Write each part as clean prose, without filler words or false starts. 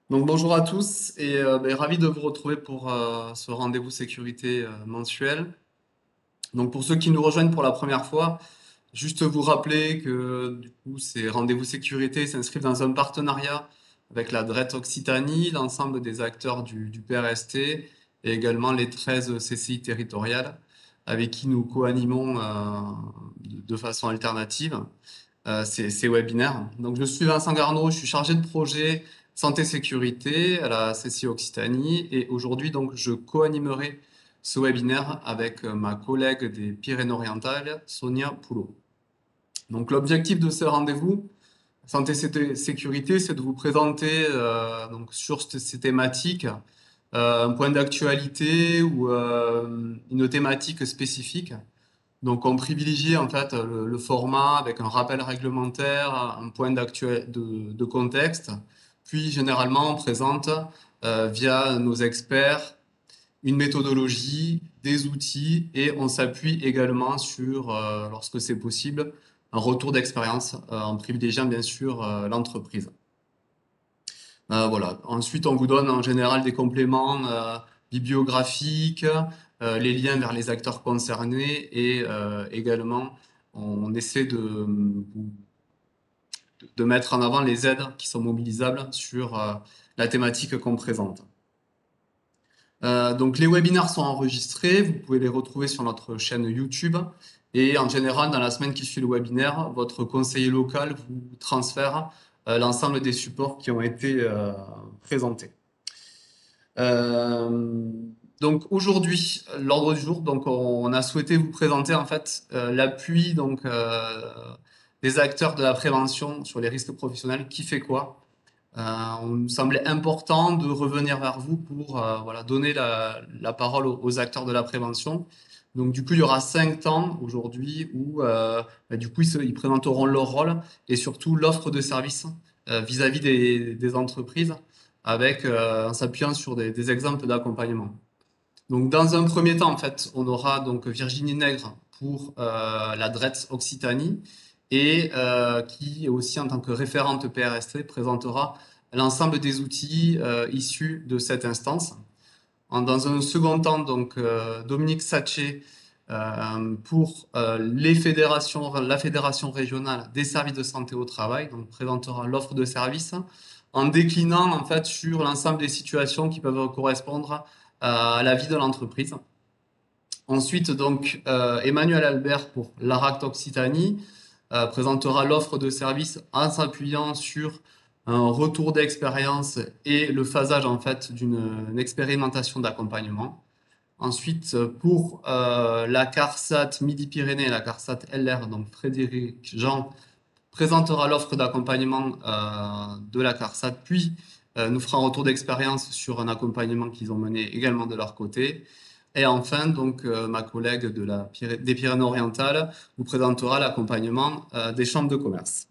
Donc bonjour à tous et ravi de vous retrouver pour ce rendez-vous sécurité mensuel. Donc pour ceux qui nous rejoignent pour la première fois, juste vous rappeler que du coup ces rendez-vous sécurité s'inscrivent dans un partenariat avec la DRET Occitanie, l'ensemble des acteurs du PRST et également les 13 CCI territoriales avec qui nous co-animons de façon alternative ces webinaires. Donc, je suis Vincent Garneau, je suis chargé de projet santé-sécurité à la CCI Occitanie et aujourd'hui, donc, je co-animerai ce webinaire avec ma collègue des Pyrénées-Orientales, Sonia Poulot. Donc, l'objectif de ce rendez-vous santé-sécurité, c'est de vous présenter donc, sur ces thématiques un point d'actualité ou une thématique spécifique. Donc, on privilégie en fait le format avec un rappel réglementaire, un point de contexte. Puis, généralement, on présente via nos experts une méthodologie, des outils et on s'appuie également sur, lorsque c'est possible, un retour d'expérience en privilégiant bien sûr l'entreprise. Voilà. Ensuite, on vous donne en général des compléments bibliographiques, les liens vers les acteurs concernés et également, on essaie de mettre en avant les aides qui sont mobilisables sur la thématique qu'on présente. Donc, les webinaires sont enregistrés. Vous pouvez les retrouver sur notre chaîne YouTube. Et en général, dans la semaine qui suit le webinaire, votre conseiller local vous transfère l'ensemble des supports qui ont été présentés. Euh, donc aujourd'hui, l'ordre du jour, donc on a souhaité vous présenter en fait l'appui des acteurs de la prévention sur les risques professionnels. Qui fait quoi? On nous semblait important de revenir vers vous pour voilà, donner la parole aux acteurs de la prévention. Donc du coup, il y aura 5 temps aujourd'hui où du coup ils présenteront leur rôle et surtout l'offre de services vis-à-vis des entreprises avec en s'appuyant sur des exemples d'accompagnement. Donc dans un premier temps, en fait, on aura donc Virginie Nègre pour la DRETS Occitanie et qui aussi en tant que référente PRST présentera l'ensemble des outils issus de cette instance. Dans un second temps, donc Dominique Satché pour la fédération régionale des services de santé au travail, donc présentera l'offre de services en déclinant en fait sur l'ensemble des situations qui peuvent correspondre à la vie de l'entreprise. Ensuite, donc Emmanuel Albert pour l'ARACT Occitanie présentera l'offre de services en s'appuyant sur un retour d'expérience et le phasage en fait d'une expérimentation d'accompagnement. Ensuite, pour la CARSAT Midi-Pyrénées et la CARSAT LR, donc Frédéric Jean présentera l'offre d'accompagnement de la CARSAT, puis nous fera un retour d'expérience sur un accompagnement qu'ils ont mené également de leur côté. Et enfin, donc, ma collègue des Pyrénées-Orientales vous présentera l'accompagnement des chambres de commerce.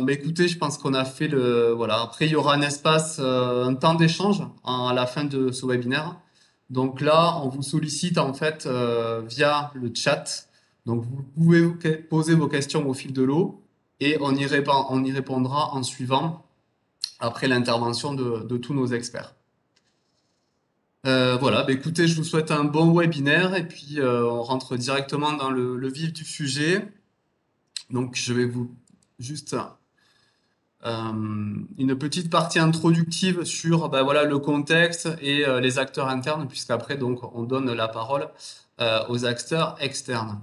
Écoutez, je pense qu'on a fait le. Voilà. Après, il y aura un espace, un temps d'échange à la fin de ce webinaire. Donc là, on vous sollicite en fait via le chat. Donc vous pouvez poser vos questions au fil de l'eau et on y répondra en suivant après l'intervention de tous nos experts. Voilà, écoutez, je vous souhaite un bon webinaire et puis on rentre directement dans le vif du sujet. Donc je vais vous juste une petite partie introductive sur voilà, le contexte et les acteurs internes, puisqu'après, donc, on donne la parole aux acteurs externes.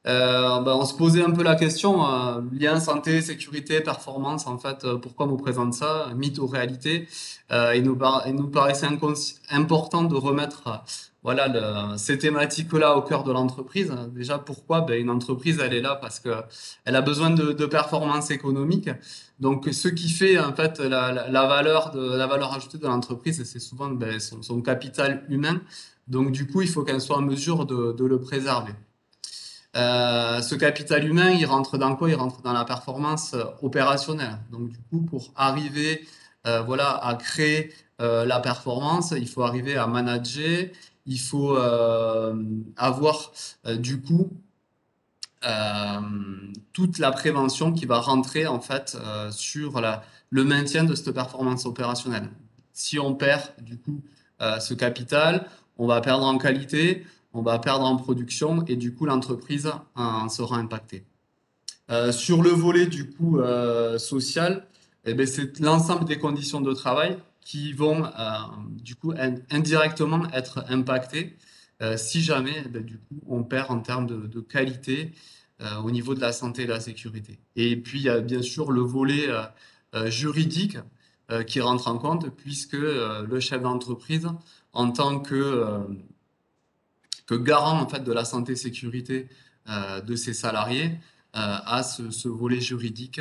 On se posait un peu la question, lien santé, sécurité, performance, en fait, pourquoi on nous présente ça, mythe ou réalité? Il nous paraissait important de remettre voilà, ces thématiques-là au cœur de l'entreprise. Déjà, pourquoi? Une entreprise, elle est là parce que elle a besoin de performance économique. Donc, ce qui fait en fait la valeur ajoutée de l'entreprise, c'est souvent son capital humain. Donc, du coup, il faut qu'elle soit en mesure de le préserver. Ce capital humain, il rentre dans quoi? Il rentre dans la performance opérationnelle. Donc, du coup, pour arriver voilà, à créer la performance, il faut arriver à manager, il faut avoir du coup toute la prévention qui va rentrer en fait sur le maintien de cette performance opérationnelle. Si on perd du coup ce capital, on va perdre en qualité, on va perdre en production et du coup l'entreprise en sera impactée. Sur le volet du coup social, eh ben, c'est l'ensemble des conditions de travail qui vont du coup indirectement être impactées si jamais eh ben, du coup on perd en termes de qualité au niveau de la santé et de la sécurité. Et puis il y a bien sûr le volet juridique qui rentre en compte puisque le chef d'entreprise en tant que garant en fait de la santé et sécurité de ses salariés a ce volet juridique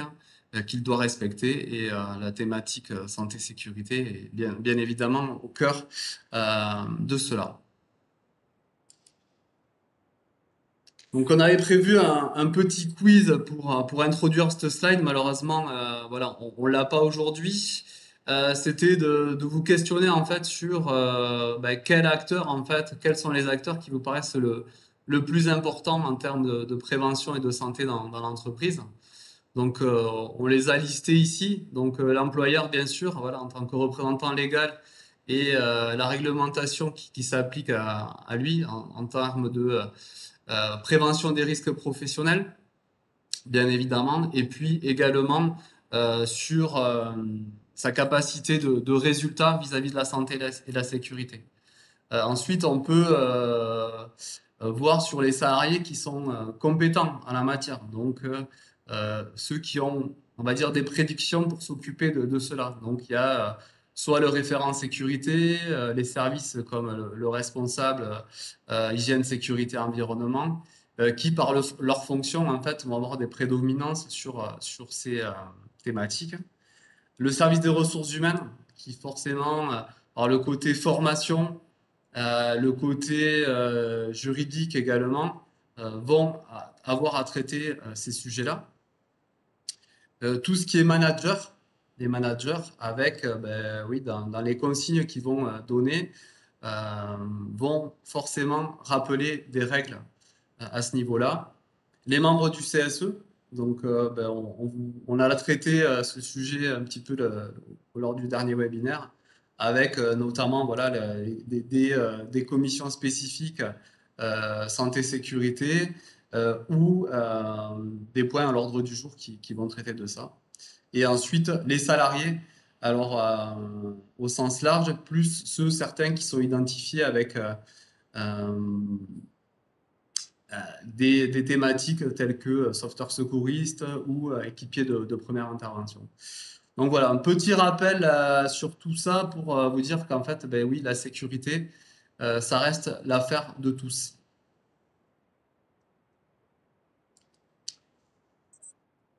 qu'il doit respecter et la thématique santé-sécurité est bien évidemment au cœur de cela. Donc on avait prévu un petit quiz pour introduire cette slide. Malheureusement, voilà, on l'a pas aujourd'hui. C'était de vous questionner en fait sur quel acteur en fait, quels sont les acteurs qui vous paraissent le plus important en termes de prévention et de santé dans l'entreprise. Donc on les a listés ici. Donc l'employeur bien sûr, voilà, en tant que représentant légal et la réglementation qui s'applique à lui en termes de prévention des risques professionnels, bien évidemment, et puis également sur sa capacité de résultat vis-à-vis de la santé et de la sécurité. Ensuite, on peut voir sur les salariés qui sont compétents en la matière, donc ceux qui ont, on va dire, des prédictions pour s'occuper de cela. Donc, il y a soit le référent sécurité, les services comme le responsable hygiène, sécurité, environnement, qui, par leur fonction, en fait, vont avoir des prédominances sur ces thématiques. Le service des ressources humaines, qui forcément, par le côté formation, le côté juridique également, vont avoir à traiter ces sujets-là. Tout ce qui est manager, les managers, avec, oui, dans les consignes qu'ils vont donner, vont forcément rappeler des règles à ce niveau-là. Les membres du CSE, donc on a traité ce sujet un petit peu lors du dernier webinaire, avec notamment voilà, des commissions spécifiques santé-sécurité ou des points à l'ordre du jour qui vont traiter de ça. Et ensuite, les salariés, alors au sens large, plus ceux certains qui sont identifiés avec des thématiques telles que sauveteur secouriste ou équipier de première intervention. Donc voilà, un petit rappel sur tout ça pour vous dire qu'en fait, ben oui, la sécurité, ça reste l'affaire de tous.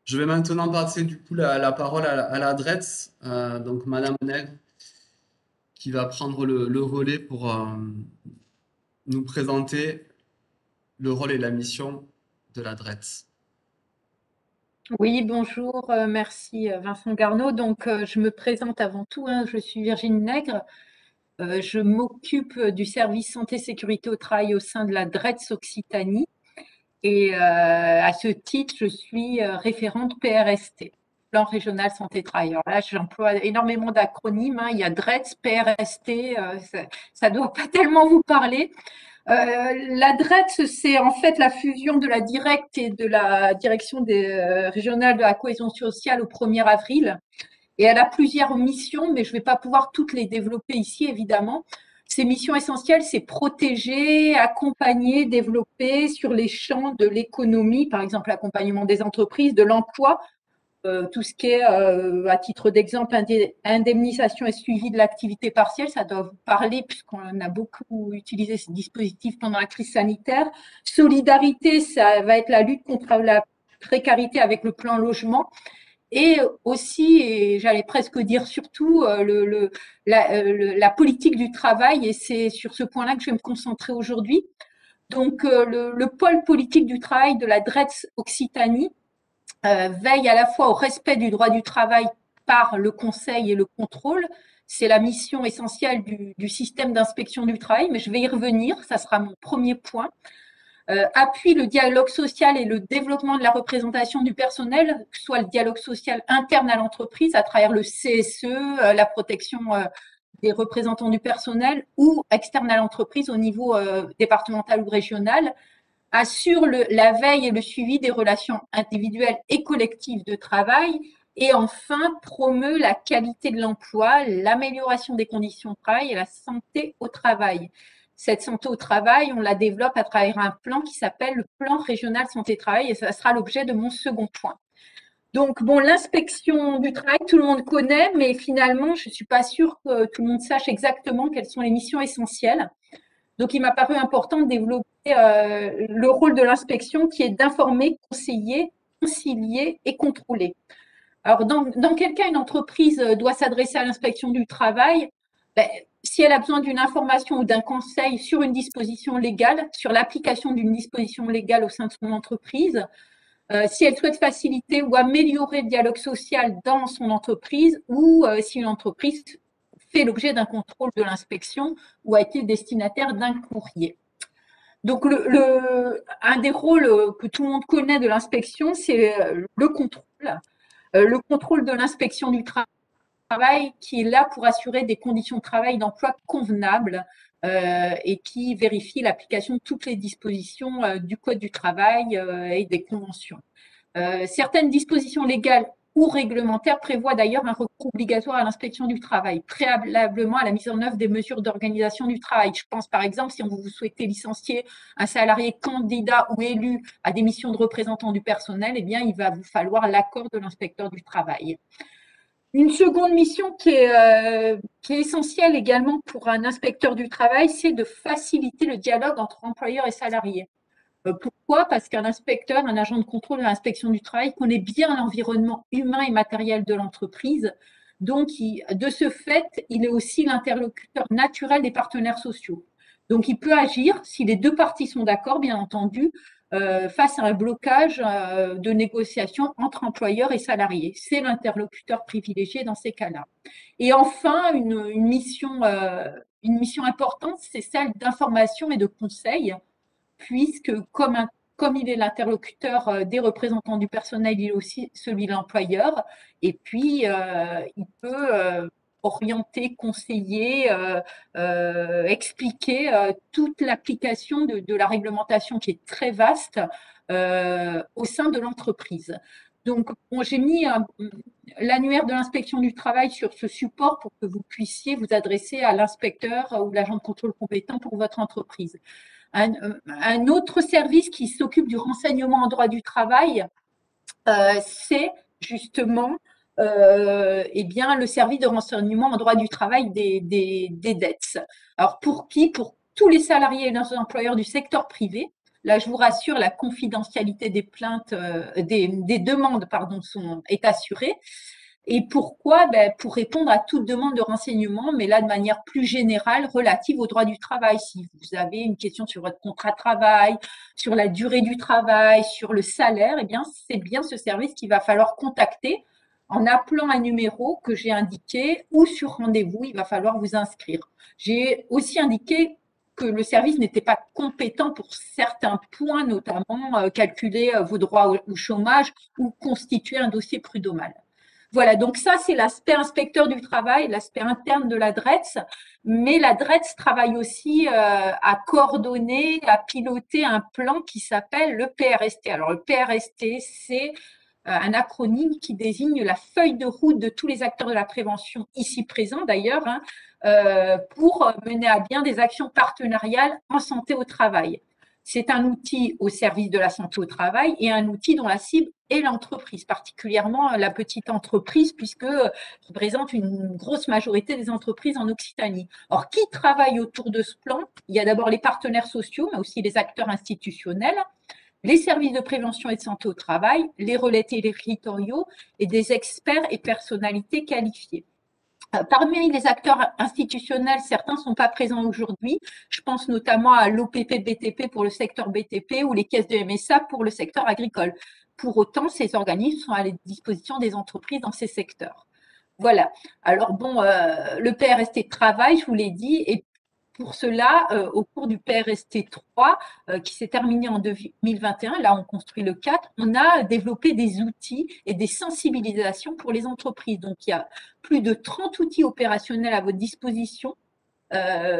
Je vais maintenant passer du coup la parole à la DRETS, donc Madame Nègre, qui va prendre le relais pour nous présenter le rôle et la mission de la DRETS. Oui, bonjour, merci Vincent Garneau. Donc, je me présente avant tout, hein, je suis Virginie Nègre. Je m'occupe du service santé-sécurité au travail au sein de la DRETS Occitanie. Et à ce titre, je suis référente PRST, Plan Régional Santé-Travail. Alors là, j'emploie énormément d'acronymes, hein. Il y a DRETS, PRST, ça doit pas tellement vous parler. La DRETS, c'est en fait la fusion de la directe et de la direction régionale de la cohésion sociale au 1er avril. Et elle a plusieurs missions, mais je ne vais pas pouvoir toutes les développer ici, évidemment. Ses missions essentielles, c'est protéger, accompagner, développer sur les champs de l'économie, par exemple l'accompagnement des entreprises, de l'emploi, tout ce qui est, à titre d'exemple, indemnisation et suivi de l'activité partielle, ça doit vous parler puisqu'on a beaucoup utilisé ce dispositif pendant la crise sanitaire. Solidarité, ça va être la lutte contre la précarité avec le plan logement. Et aussi, et j'allais presque dire surtout, la politique du travail, et c'est sur ce point-là que je vais me concentrer aujourd'hui. Donc, le pôle politique du travail de la DRETS Occitanie veille à la fois au respect du droit du travail par le conseil et le contrôle. C'est la mission essentielle du système d'inspection du travail, mais je vais y revenir, ça sera mon premier point. appuie le dialogue social et le développement de la représentation du personnel, que ce soit le dialogue social interne à l'entreprise à travers le CSE, la protection des représentants du personnel, ou externe à l'entreprise au niveau départemental ou régional, assure la veille et le suivi des relations individuelles et collectives de travail, et enfin promeut la qualité de l'emploi, l'amélioration des conditions de travail et la santé au travail. Cette santé au travail, on la développe à travers un plan qui s'appelle le plan régional santé-travail, et ça sera l'objet de mon second point. Donc, bon, l'inspection du travail, tout le monde connaît, mais finalement, je ne suis pas sûre que tout le monde sache exactement quelles sont les missions essentielles. Donc, il m'a paru important de développer le rôle de l'inspection qui est d'informer, conseiller, concilier et contrôler. Alors, dans quel cas une entreprise doit s'adresser à l'inspection du travail? Ben, si elle a besoin d'une information ou d'un conseil sur une disposition légale, sur l'application d'une disposition légale au sein de son entreprise, si elle souhaite faciliter ou améliorer le dialogue social dans son entreprise, ou si une entreprise fait l'objet d'un contrôle de l'inspection ou a été destinataire d'un courrier. Donc, un des rôles que tout le monde connaît de l'inspection, c'est le contrôle. Le contrôle de l'inspection du travail qui est là pour assurer des conditions de travail et d'emploi convenables et qui vérifie l'application de toutes les dispositions du Code du travail et des conventions. Certaines dispositions légales ou réglementaires prévoient d'ailleurs un recours obligatoire à l'inspection du travail, préalablement à la mise en œuvre des mesures d'organisation du travail. Je pense par exemple, si vous souhaitez licencier un salarié candidat ou élu à des missions de représentant du personnel, eh bien, il va vous falloir l'accord de l'inspecteur du travail. Une seconde mission qui est essentielle également pour un inspecteur du travail, c'est de faciliter le dialogue entre employeurs et salariés. Pourquoi? Parce qu'un inspecteur, un agent de contrôle de l'inspection du travail connaît bien l'environnement humain et matériel de l'entreprise. Donc, de ce fait, il est aussi l'interlocuteur naturel des partenaires sociaux. Donc, il peut agir, si les deux parties sont d'accord, bien entendu, face à un blocage de négociation entre employeurs et salariés. C'est l'interlocuteur privilégié dans ces cas-là. Et enfin, une mission importante, c'est celle d'information et de conseil, puisque comme il est l'interlocuteur des représentants du personnel, il est aussi celui de l'employeur. Et puis, il peut orienter, conseiller, expliquer toute l'application de la réglementation qui est très vaste au sein de l'entreprise. Donc, bon, j'ai mis l'annuaire de l'inspection du travail sur ce support pour que vous puissiez vous adresser à l'inspecteur ou l'agent de contrôle compétent pour votre entreprise. Un autre service qui s'occupe du renseignement en droit du travail, c'est justement eh bien, le service de renseignement en droit du travail des dettes. Alors, pour qui? Pour tous les salariés et leurs employeurs du secteur privé. Là, je vous rassure, la confidentialité des plaintes, des demandes, pardon, est assurée. Et pourquoi? Pour répondre à toute demande de renseignement, mais là de manière plus générale relative au droit du travail. Si vous avez une question sur votre contrat de travail, sur la durée du travail, sur le salaire, eh bien c'est bien ce service qu'il va falloir contacter en appelant un numéro que j'ai indiqué ou sur rendez-vous, il va falloir vous inscrire. J'ai aussi indiqué que le service n'était pas compétent pour certains points, notamment calculer vos droits au chômage ou constituer un dossier prud'homal. Voilà, donc ça, c'est l'aspect inspecteur du travail, l'aspect interne de la DRETS. Mais la DRETS travaille aussi à coordonner, à piloter un plan qui s'appelle le PRST. Alors, le PRST, c'est un acronyme qui désigne la feuille de route de tous les acteurs de la prévention, ici présents d'ailleurs, pour mener à bien des actions partenariales en santé au travail. C'est un outil au service de la santé au travail et un outil dont la cible est l'entreprise, particulièrement la petite entreprise, puisque représente une grosse majorité des entreprises en Occitanie. Or, qui travaille autour de ce plan? Il y a d'abord les partenaires sociaux, mais aussi les acteurs institutionnels, les services de prévention et de santé au travail, les relais territoriaux et des experts et personnalités qualifiées. Parmi les acteurs institutionnels, certains ne sont pas présents aujourd'hui. Je pense notamment à l'OPP-BTP pour le secteur BTP ou les caisses de MSA pour le secteur agricole. Pour autant, ces organismes sont à la disposition des entreprises dans ces secteurs. Voilà. Alors bon, le PRST travail, je vous l'ai dit, et pour cela, au cours du PRST 3, qui s'est terminé en 2021, là on construit le 4, on a développé des outils et des sensibilisations pour les entreprises. Donc il y a plus de 30 outils opérationnels à votre disposition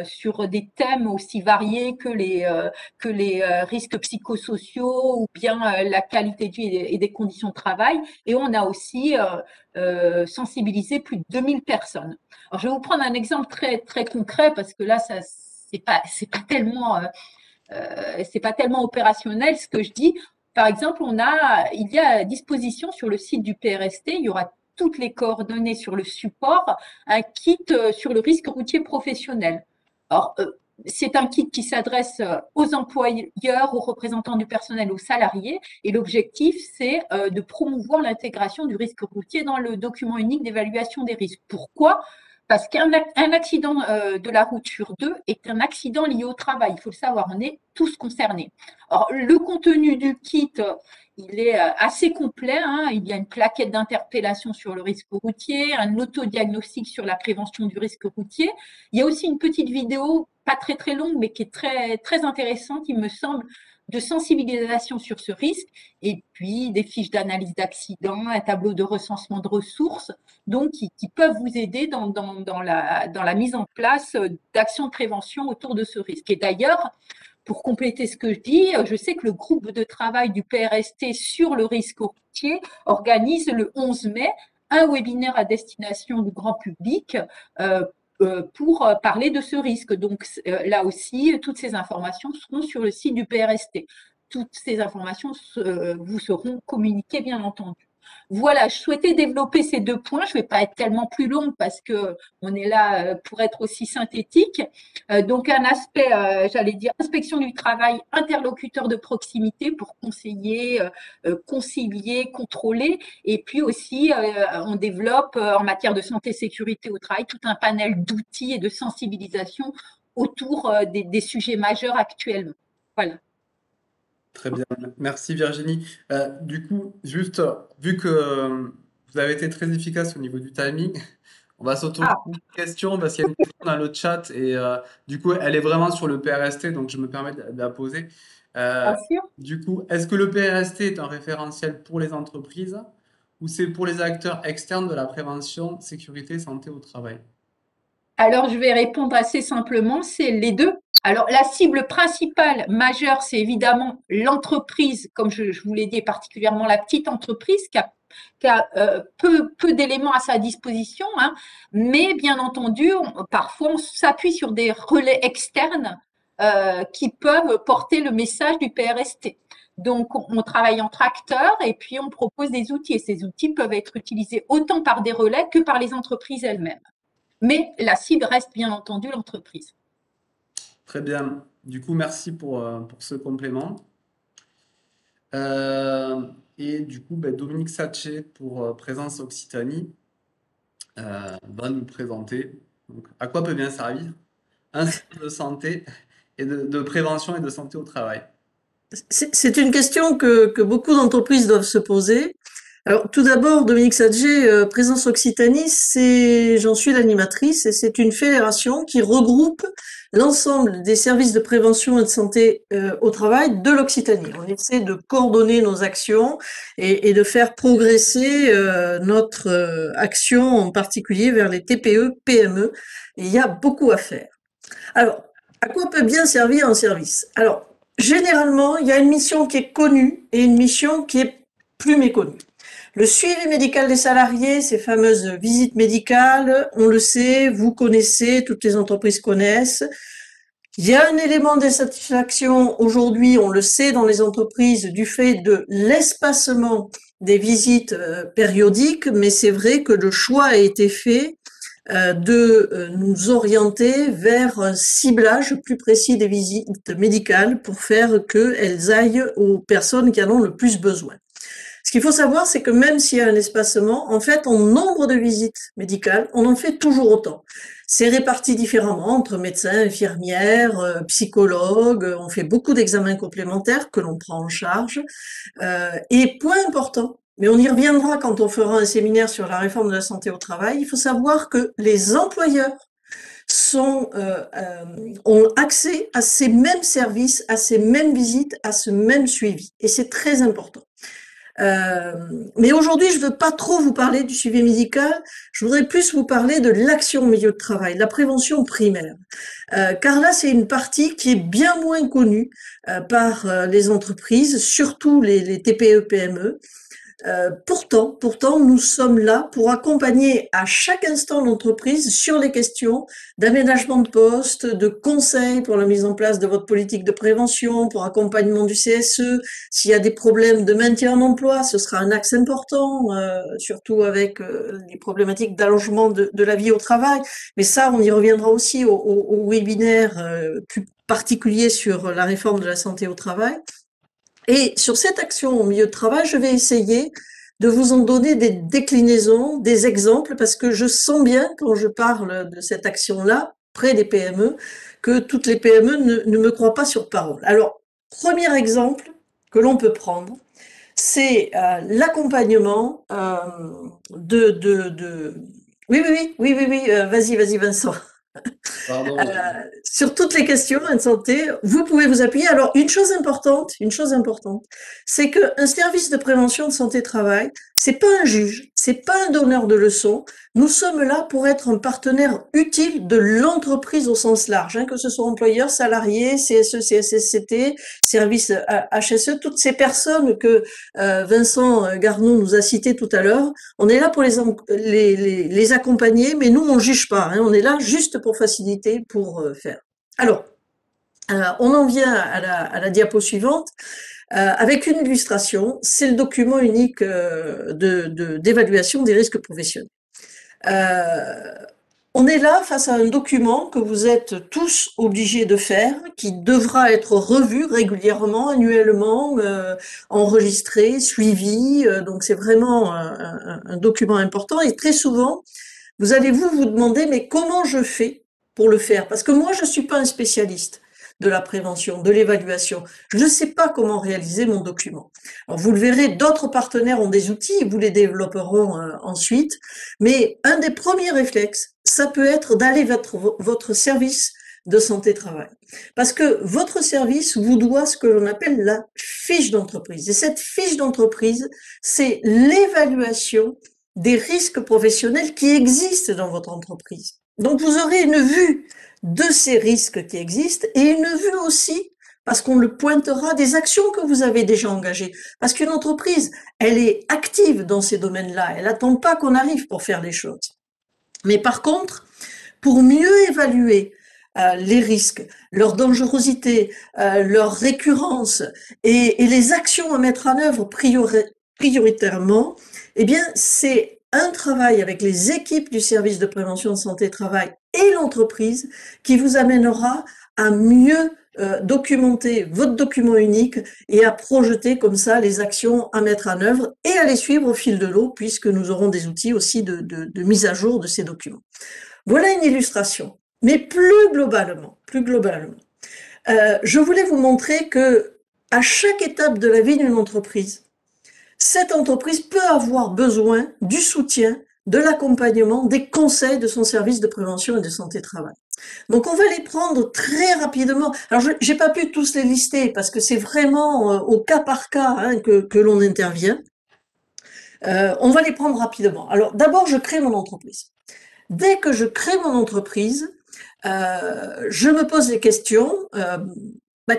sur des thèmes aussi variés que les risques psychosociaux ou bien la qualité de vie et des conditions de travail. Et on a aussi sensibilisé plus de 2000 personnes. Alors, je vais vous prendre un exemple très, très concret parce que là, ça, c'est pas tellement opérationnel ce que je dis. Par exemple, il y a à disposition sur le site du PRST, il y aura toutes les coordonnées sur le support, un kit sur le risque routier professionnel. Alors, c'est un kit qui s'adresse aux employeurs, aux représentants du personnel, aux salariés. Et l'objectif, c'est de promouvoir l'intégration du risque routier dans le document unique d'évaluation des risques. Pourquoi? Parce qu'un accident de la route sur deux est un accident lié au travail. Il faut le savoir, on est tous concernés. Alors, le contenu du kit, il est assez complet. Hein. Il y a une plaquette d'interpellation sur le risque routier, un autodiagnostic sur la prévention du risque routier. Il y a aussi une petite vidéo, pas très très longue, mais qui est très, très intéressante, il me semble, de sensibilisation sur ce risque, et puis des fiches d'analyse d'accident, un tableau de recensement de ressources, donc qui peuvent vous aider dans la mise en place d'actions de prévention autour de ce risque. Et d'ailleurs, pour compléter ce que je dis, je sais que le groupe de travail du PRST sur le risque routier organise le 11 mai un webinaire à destination du grand public pour parler de ce risque. Donc là aussi, toutes ces informations seront sur le site du PRST. Toutes ces informations vous seront communiquées, bien entendu. Voilà, je souhaitais développer ces deux points. Je ne vais pas être tellement plus longue parce que on est là pour être aussi synthétique. Donc un aspect, j'allais dire, inspection du travail, interlocuteur de proximité pour conseiller, concilier, contrôler. Et puis aussi, on développe en matière de santé et sécurité au travail tout un panel d'outils et de sensibilisation autour des sujets majeurs actuellement. Voilà. Très bien, merci Virginie. Du coup, juste vu que vous avez été très efficace au niveau du timing, on va s'autoriser Ah, une question parce qu'il y a une question dans le chat et du coup, elle est vraiment sur le PRST, donc je me permets de la poser. Euh, bien sûr. du coup, est-ce que le PRST est un référentiel pour les entreprises ou c'est pour les acteurs externes de la prévention, sécurité, santé au travail? Alors, je vais répondre assez simplement, c'est les deux. Alors, la cible principale majeure, c'est évidemment l'entreprise, comme je vous l'ai dit, particulièrement la petite entreprise qui a peu d'éléments à sa disposition, hein, mais bien entendu, parfois on s'appuie sur des relais externes qui peuvent porter le message du PRST. Donc, on travaille entre acteurs et puis on propose des outils. Et ces outils peuvent être utilisés autant par des relais que par les entreprises elles-mêmes. Mais la cible reste bien entendu l'entreprise. Très bien. Du coup, merci pour ce complément. Euh, et du coup, ben, Dominique Satché pour Présence Occitanie va nous présenter donc, à quoi peut bien servir un centre de santé et de prévention et de santé au travail. C'est une question que beaucoup d'entreprises doivent se poser. Alors, tout d'abord, Dominique Sadger, Présence Occitanie, j'en suis l'animatrice et c'est une fédération qui regroupe l'ensemble des services de prévention et de santé au travail de l'Occitanie. On essaie de coordonner nos actions et de faire progresser notre action en particulier vers les TPE, PME. Et il y a beaucoup à faire. Alors, à quoi peut bien servir un service? Alors, généralement, il y a une mission qui est connue et une mission qui est plus méconnue. Le suivi médical des salariés, ces fameuses visites médicales, on le sait, vous connaissez, toutes les entreprises connaissent. Il y a un élément d'insatisfaction aujourd'hui, on le sait dans les entreprises, du fait de l'espacement des visites périodiques, mais c'est vrai que le choix a été fait de nous orienter vers un ciblage plus précis des visites médicales pour faire qu'elles aillent aux personnes qui en ont le plus besoin. Ce qu'il faut savoir, c'est que même s'il y a un espacement, en fait, en nombre de visites médicales, on en fait toujours autant. C'est réparti différemment entre médecins, infirmières, psychologues. On fait beaucoup d'examens complémentaires que l'on prend en charge. Et point important, mais on y reviendra quand on fera un séminaire sur la réforme de la santé au travail, il faut savoir que les employeurs ont accès à ces mêmes services, à ces mêmes visites, à ce même suivi. Et c'est très important. Mais aujourd'hui, je ne veux pas trop vous parler du suivi médical, je voudrais plus vous parler de l'action au milieu de travail, la prévention primaire. Car là, c'est une partie qui est bien moins connue par les entreprises, surtout les TPE-PME. Pourtant, nous sommes là pour accompagner à chaque instant l'entreprise sur les questions d'aménagement de poste, de conseils pour la mise en place de votre politique de prévention, pour accompagnement du CSE. S'il y a des problèmes de maintien en emploi, ce sera un axe important, surtout avec les problématiques d'allongement de la vie au travail. Mais ça, on y reviendra aussi au webinaire plus particulier sur la réforme de la santé au travail. Et sur cette action au milieu de travail, je vais essayer de vous en donner des déclinaisons, des exemples, parce que je sens bien, quand je parle de cette action-là, près des PME, que toutes les PME ne me croient pas sur parole. Alors, premier exemple que l'on peut prendre, c'est l'accompagnement Oui, vas-y, Vincent. Pardon. Sur toutes les questions en santé, vous pouvez vous appuyer. Alors, une chose importante, c'est qu'un service de prévention de santé-travail, c'est pas un juge, c'est pas un donneur de leçons. Nous sommes là pour être un partenaire utile de l'entreprise au sens large, hein, que ce soit employeur, salarié, CSE, CSSCT, service HSE, toutes ces personnes que Vincent Garneau nous a citées tout à l'heure. On est là pour les accompagner, mais nous, on juge pas. Hein, on est là juste pour faciliter, pour faire. Alors, on en vient à la diapo suivante. Avec une illustration, c'est le document unique d'évaluation des risques professionnels. On est là face à un document que vous êtes tous obligés de faire, qui devra être revu régulièrement, annuellement, enregistré, suivi. Donc c'est vraiment un document important. Et très souvent, vous allez vous demander, mais comment je fais pour le faire? Parce que moi, je suis pas un spécialiste de la prévention, de l'évaluation. Je ne sais pas comment réaliser mon document. Alors, vous le verrez, d'autres partenaires ont des outils, vous les développeront ensuite. Mais un des premiers réflexes, ça peut être d'aller vers votre service de santé-travail. Parce que votre service vous doit ce que l'on appelle la fiche d'entreprise. Et cette fiche d'entreprise, c'est l'évaluation des risques professionnels qui existent dans votre entreprise. Donc, vous aurez une vue de ces risques qui existent et une vue aussi, parce qu'on le pointera, des actions que vous avez déjà engagées. Parce qu'une entreprise, elle est active dans ces domaines-là. Elle n'attend pas qu'on arrive pour faire les choses. Mais par contre, pour mieux évaluer les risques, leur dangerosité, leur récurrence et les actions à mettre en œuvre prioritairement, eh bien, c'est un travail avec les équipes du service de prévention de santé-travail et l'entreprise qui vous amènera à mieux documenter votre document unique et à projeter comme ça les actions à mettre en œuvre et à les suivre au fil de l'eau, puisque nous aurons des outils aussi de mise à jour de ces documents. Voilà une illustration. Mais plus globalement, je voulais vous montrer que à chaque étape de la vie d'une entreprise, cette entreprise peut avoir besoin du soutien, de l'accompagnement, des conseils de son service de prévention et de santé-travail. Donc, on va les prendre très rapidement. Alors, j'ai pas pu tous les lister parce que c'est vraiment au cas par cas hein, que l'on intervient. On va les prendre rapidement. Alors, d'abord, je crée mon entreprise. Dès que je crée mon entreprise, je me pose les questions,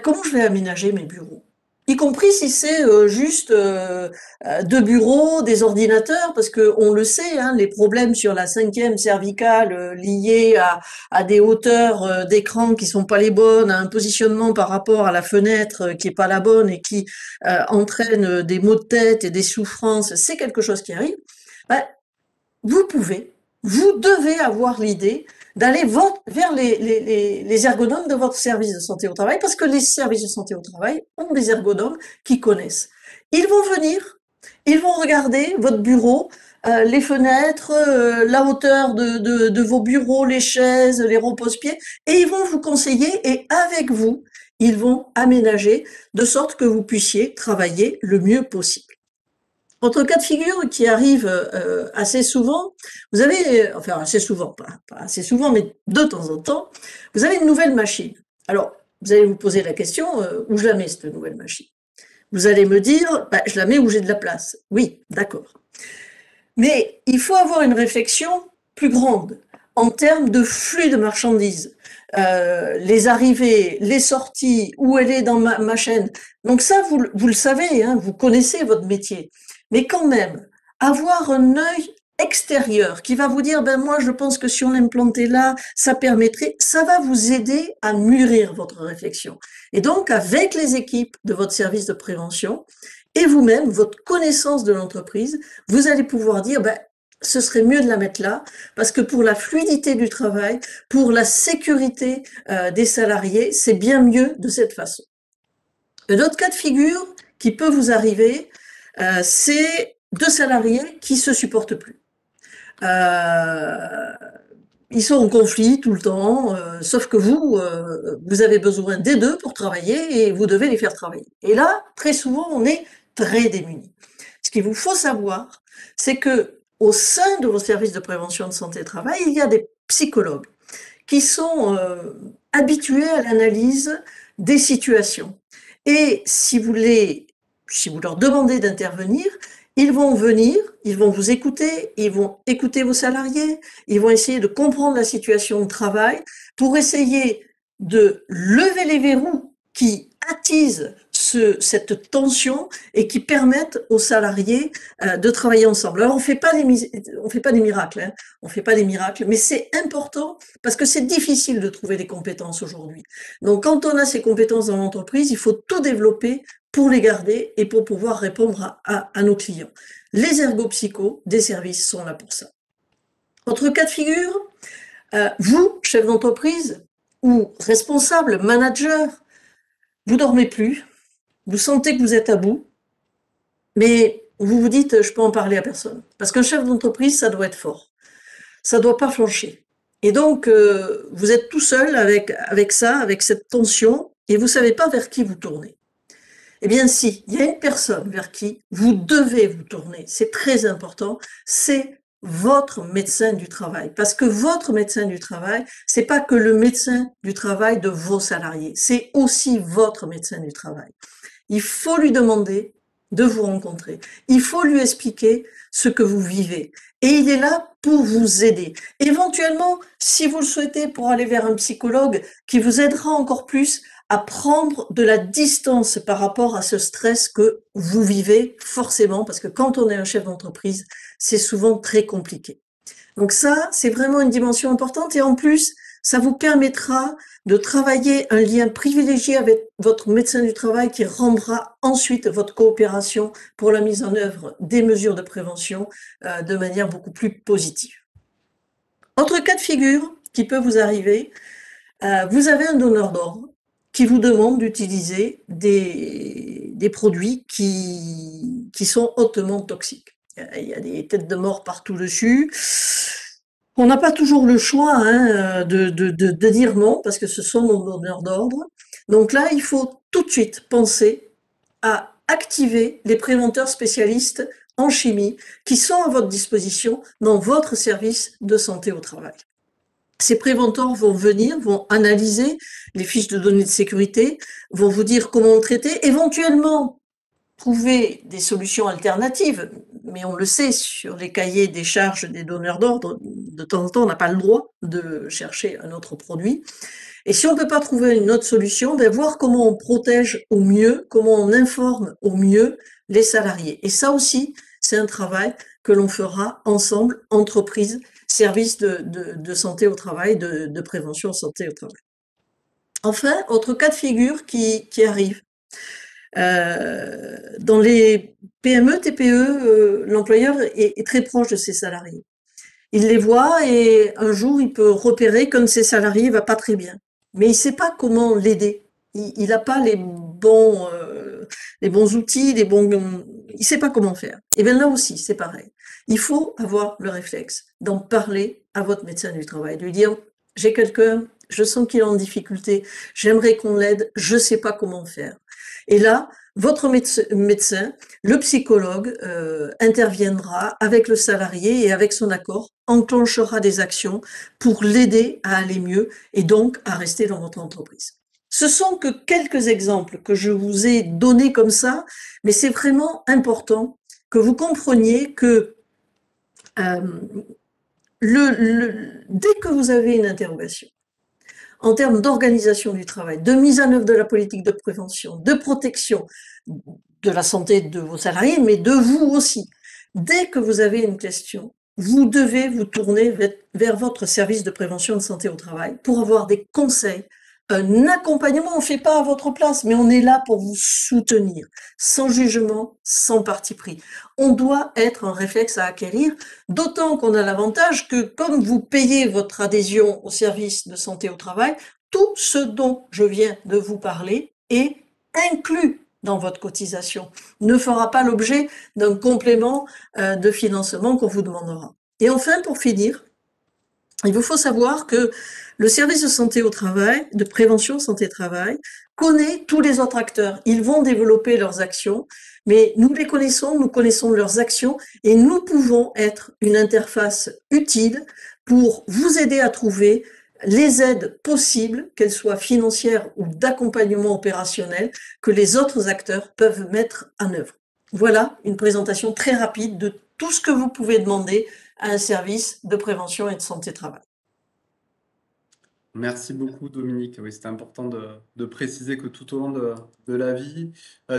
comment je vais aménager mes bureaux? Y compris si c'est juste 2 bureaux, des ordinateurs, parce que on le sait, hein, les problèmes sur la 5e cervicale liés à des hauteurs d'écran qui sont pas les bonnes, à un positionnement par rapport à la fenêtre qui est pas la bonne et qui entraîne des maux de tête et des souffrances, c'est quelque chose qui arrive. Vous devez avoir l'idée d'aller vers les ergonomes de votre service de santé au travail, parce que les services de santé au travail ont des ergonomes qui connaissent. Ils vont venir, ils vont regarder votre bureau, les fenêtres, la hauteur de vos bureaux, les chaises, les repose-pieds, et ils vont vous conseiller, et avec vous, ils vont aménager de sorte que vous puissiez travailler le mieux possible. Autre cas de figure qui arrive assez souvent, vous avez, enfin assez souvent, pas assez souvent, mais de temps en temps, vous avez une nouvelle machine. Alors, vous allez vous poser la question, où je la mets cette nouvelle machine? Vous allez me dire, bah, je la mets où j'ai de la place. Oui, d'accord. Mais il faut avoir une réflexion plus grande en termes de flux de marchandises. Les arrivées, les sorties, où elle est dans ma chaîne. Donc ça, vous le savez, hein, vous connaissez votre métier. Mais quand même, avoir un œil extérieur qui va vous dire, ben moi je pense que si on l'implantait là, ça permettrait, ça va vous aider à mûrir votre réflexion. Et donc, avec les équipes de votre service de prévention et vous-même, votre connaissance de l'entreprise, vous allez pouvoir dire, ben, ce serait mieux de la mettre là, parce que pour la fluidité du travail, pour la sécurité des salariés, c'est bien mieux de cette façon. Un autre cas de figure qui peut vous arriver, c'est deux salariés qui se supportent plus. Ils sont en conflit tout le temps, sauf que vous avez besoin des deux pour travailler et vous devez les faire travailler. Et là, très souvent, on est très démunis. Ce qu'il vous faut savoir, c'est que au sein de vos services de prévention de santé et travail, il y a des psychologues qui sont habitués à l'analyse des situations. Et si vous leur demandez d'intervenir, ils vont venir, ils vont vous écouter, ils vont écouter vos salariés, ils vont essayer de comprendre la situation de travail pour essayer de lever les verrous qui attisent cette tension et qui permettent aux salariés de travailler ensemble. Alors on fait pas des miracles, hein, on fait pas des miracles, mais c'est important parce que c'est difficile de trouver des compétences aujourd'hui. Donc quand on a ces compétences dans l'entreprise, il faut tout développer pour les garder et pour pouvoir répondre à nos clients. Les ergopsychos des services sont là pour ça. Autre cas de figure, vous, chef d'entreprise ou responsable, manager, vous dormez plus, vous sentez que vous êtes à bout, mais vous vous dites, je peux en parler à personne. Parce qu'un chef d'entreprise, ça doit être fort. Ça doit pas flancher. Et donc, vous êtes tout seul avec ça, avec cette tension, et vous savez pas vers qui vous tournez. Eh bien, si, il y a une personne vers qui vous devez vous tourner, c'est très important, c'est votre médecin du travail. Parce que votre médecin du travail, c'est pas que le médecin du travail de vos salariés, c'est aussi votre médecin du travail. Il faut lui demander de vous rencontrer. Il faut lui expliquer ce que vous vivez. Et il est là pour vous aider. Éventuellement, si vous le souhaitez, pour aller vers un psychologue qui vous aidera encore plus à prendre de la distance par rapport à ce stress que vous vivez forcément, parce que quand on est un chef d'entreprise, c'est souvent très compliqué. Donc ça, c'est vraiment une dimension importante et en plus, ça vous permettra de travailler un lien privilégié avec votre médecin du travail qui rendra ensuite votre coopération pour la mise en œuvre des mesures de prévention de manière beaucoup plus positive. Autre cas de figure qui peut vous arriver, vous avez un donneur d'ordre qui vous demande d'utiliser des produits qui sont hautement toxiques. Il y a des têtes de mort partout dessus. On n'a pas toujours le choix hein, de dire non, parce que ce sont nos donneurs d'ordre. Donc là, il faut tout de suite penser à activer les préventeurs spécialistes en chimie qui sont à votre disposition dans votre service de santé au travail. Ces préventeurs vont venir, vont analyser les fiches de données de sécurité, vont vous dire comment traiter, éventuellement trouver des solutions alternatives, mais on le sait, sur les cahiers des charges des donneurs d'ordre, de temps en temps, on n'a pas le droit de chercher un autre produit. Et si on ne peut pas trouver une autre solution, ben voir comment on protège au mieux, comment on informe au mieux les salariés. Et ça aussi, c'est un travail que l'on fera ensemble, entreprise, service de santé au travail, de prévention santé au travail. Enfin, autre cas de figure qui arrive. Dans les PME, TPE, l'employeur est très proche de ses salariés. Il les voit et un jour, il peut repérer qu'un de ses salariés va pas très bien. Mais il sait pas comment l'aider. Il n'a pas les bons outils, il sait pas comment faire. Et bien là aussi, c'est pareil. Il faut avoir le réflexe d'en parler à votre médecin du travail, de lui dire, j'ai quelqu'un, je sens qu'il est en difficulté, j'aimerais qu'on l'aide, je sais pas comment faire. Et là, votre médecin, le psychologue interviendra avec le salarié et avec son accord, enclenchera des actions pour l'aider à aller mieux et donc à rester dans votre entreprise. Ce sont que quelques exemples que je vous ai donnés comme ça, mais c'est vraiment important que vous compreniez que dès que vous avez une interrogation en termes d'organisation du travail, de mise en œuvre de la politique de prévention, de protection de la santé de vos salariés, mais de vous aussi, dès que vous avez une question, vous devez vous tourner vers votre service de prévention de santé au travail pour avoir des conseils, un accompagnement. On ne fait pas à votre place, mais on est là pour vous soutenir, sans jugement, sans parti pris. On doit être un réflexe à acquérir, d'autant qu'on a l'avantage que comme vous payez votre adhésion au service de santé au travail, tout ce dont je viens de vous parler est inclus dans votre cotisation, ne fera pas l'objet d'un complément de financement qu'on vous demandera. Et enfin, pour finir, il vous faut savoir que le service de santé au travail, de prévention santé-travail, connaît tous les autres acteurs. Ils vont développer leurs actions, mais nous les connaissons, nous connaissons leurs actions et nous pouvons être une interface utile pour vous aider à trouver les aides possibles, qu'elles soient financières ou d'accompagnement opérationnel, que les autres acteurs peuvent mettre en œuvre. Voilà une présentation très rapide de tout ce que vous pouvez demander à un service de prévention et de santé-travail. Merci beaucoup, Dominique. Oui, c'était important de préciser que tout au long de la vie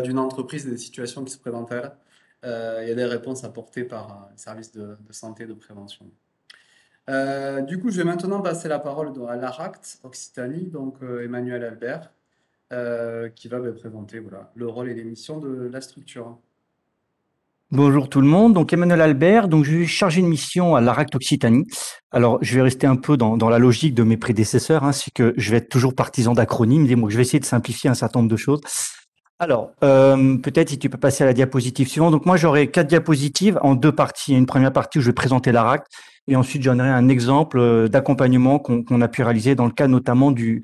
d'une entreprise et des situations qui se présentent à elle, il y a des réponses apportées par un service de santé et de prévention. Du coup, je vais maintenant passer la parole à l'ARACT Occitanie, donc Emmanuel Albert, qui va présenter voilà, le rôle et les missions de la structure. Bonjour tout le monde, donc Emmanuel Albert, donc je suis chargé de mission à l'ARACT Occitanie. Alors je vais rester un peu dans la logique de mes prédécesseurs, c'est que je vais être toujours partisan d'acronymes, donc je vais essayer de simplifier un certain nombre de choses. Alors, peut-être si tu peux passer à la diapositive suivante. Donc moi j'aurai 4 diapositives en 2 parties. Une première partie où je vais présenter l'ARACT et ensuite j'en aurai un exemple d'accompagnement qu'on a pu réaliser dans le cadre notamment du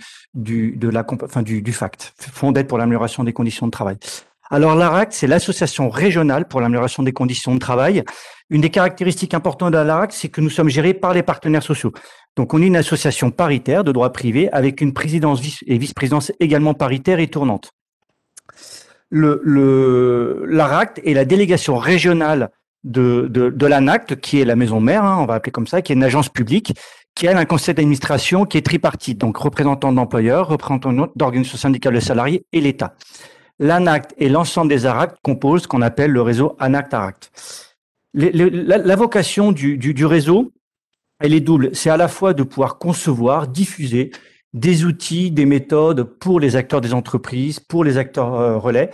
FACT, Fonds d'aide pour l'amélioration des conditions de travail. Alors l'ARACT, c'est l'association régionale pour l'amélioration des conditions de travail. Une des caractéristiques importantes de l'ARACT, c'est que nous sommes gérés par les partenaires sociaux. Donc on est une association paritaire de droit privé avec une présidence et vice-présidence également paritaire et tournante. L'ARACT est la délégation régionale de l'ANACT, qui est la maison mère, on va appeler comme ça, qui est une agence publique, qui a un conseil d'administration qui est tripartite, donc représentant d'employeurs, représentant d'organisations syndicales de salariés et l'État. L'ANACT et l'ensemble des ARACT composent ce qu'on appelle le réseau ANACT-ARACT. La vocation du réseau, elle est double. C'est à la fois de pouvoir concevoir, diffuser des outils, des méthodes pour les acteurs des entreprises, pour les acteurs relais,